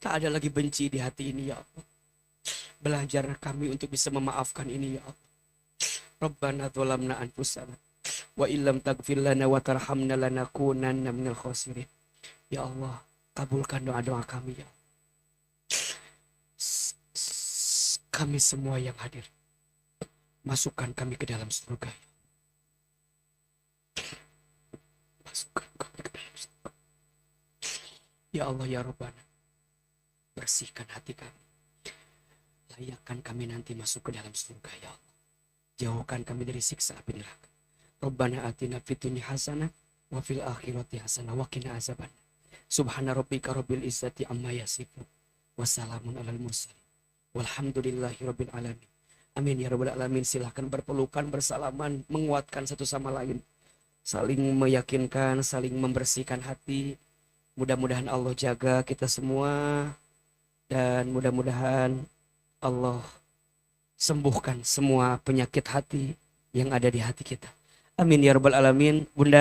Tak ada lagi benci di hati ini ya Allah. Belajar kami untuk bisa memaafkan ini ya Allah. Rabbana dzalamna anfusana wa illam taghfir lana wa tarhamna lanakunanna minal khasirin. Ya Allah, kabulkan doa-doa kami ya. Kami semua yang hadir, masukkan kami ke dalam surga ya. Masukkan kami ke dalam surga. Ya Allah ya Rabbana, bersihkan hati kami. Layakkan kami nanti masuk ke dalam surga ya Allah. Jauhkan kami dari siksa api neraka. Rabbana atina fid dunya hasanah wa fil akhirati hasanah wa qina azaban. Subhana rabbika rabbil izzati amma yasifun wa salamun alal mursalin. Walhamdulillahi rabbil alamin. Amin ya rabbal alamin. Silahkan berpelukan, bersalaman, menguatkan satu sama lain. Saling meyakinkan, saling membersihkan hati. Mudah-mudahan Allah jaga kita semua. Dan mudah-mudahan Allah sembuhkan semua penyakit hati yang ada di hati kita. Amin ya rabbal alamin. Bunda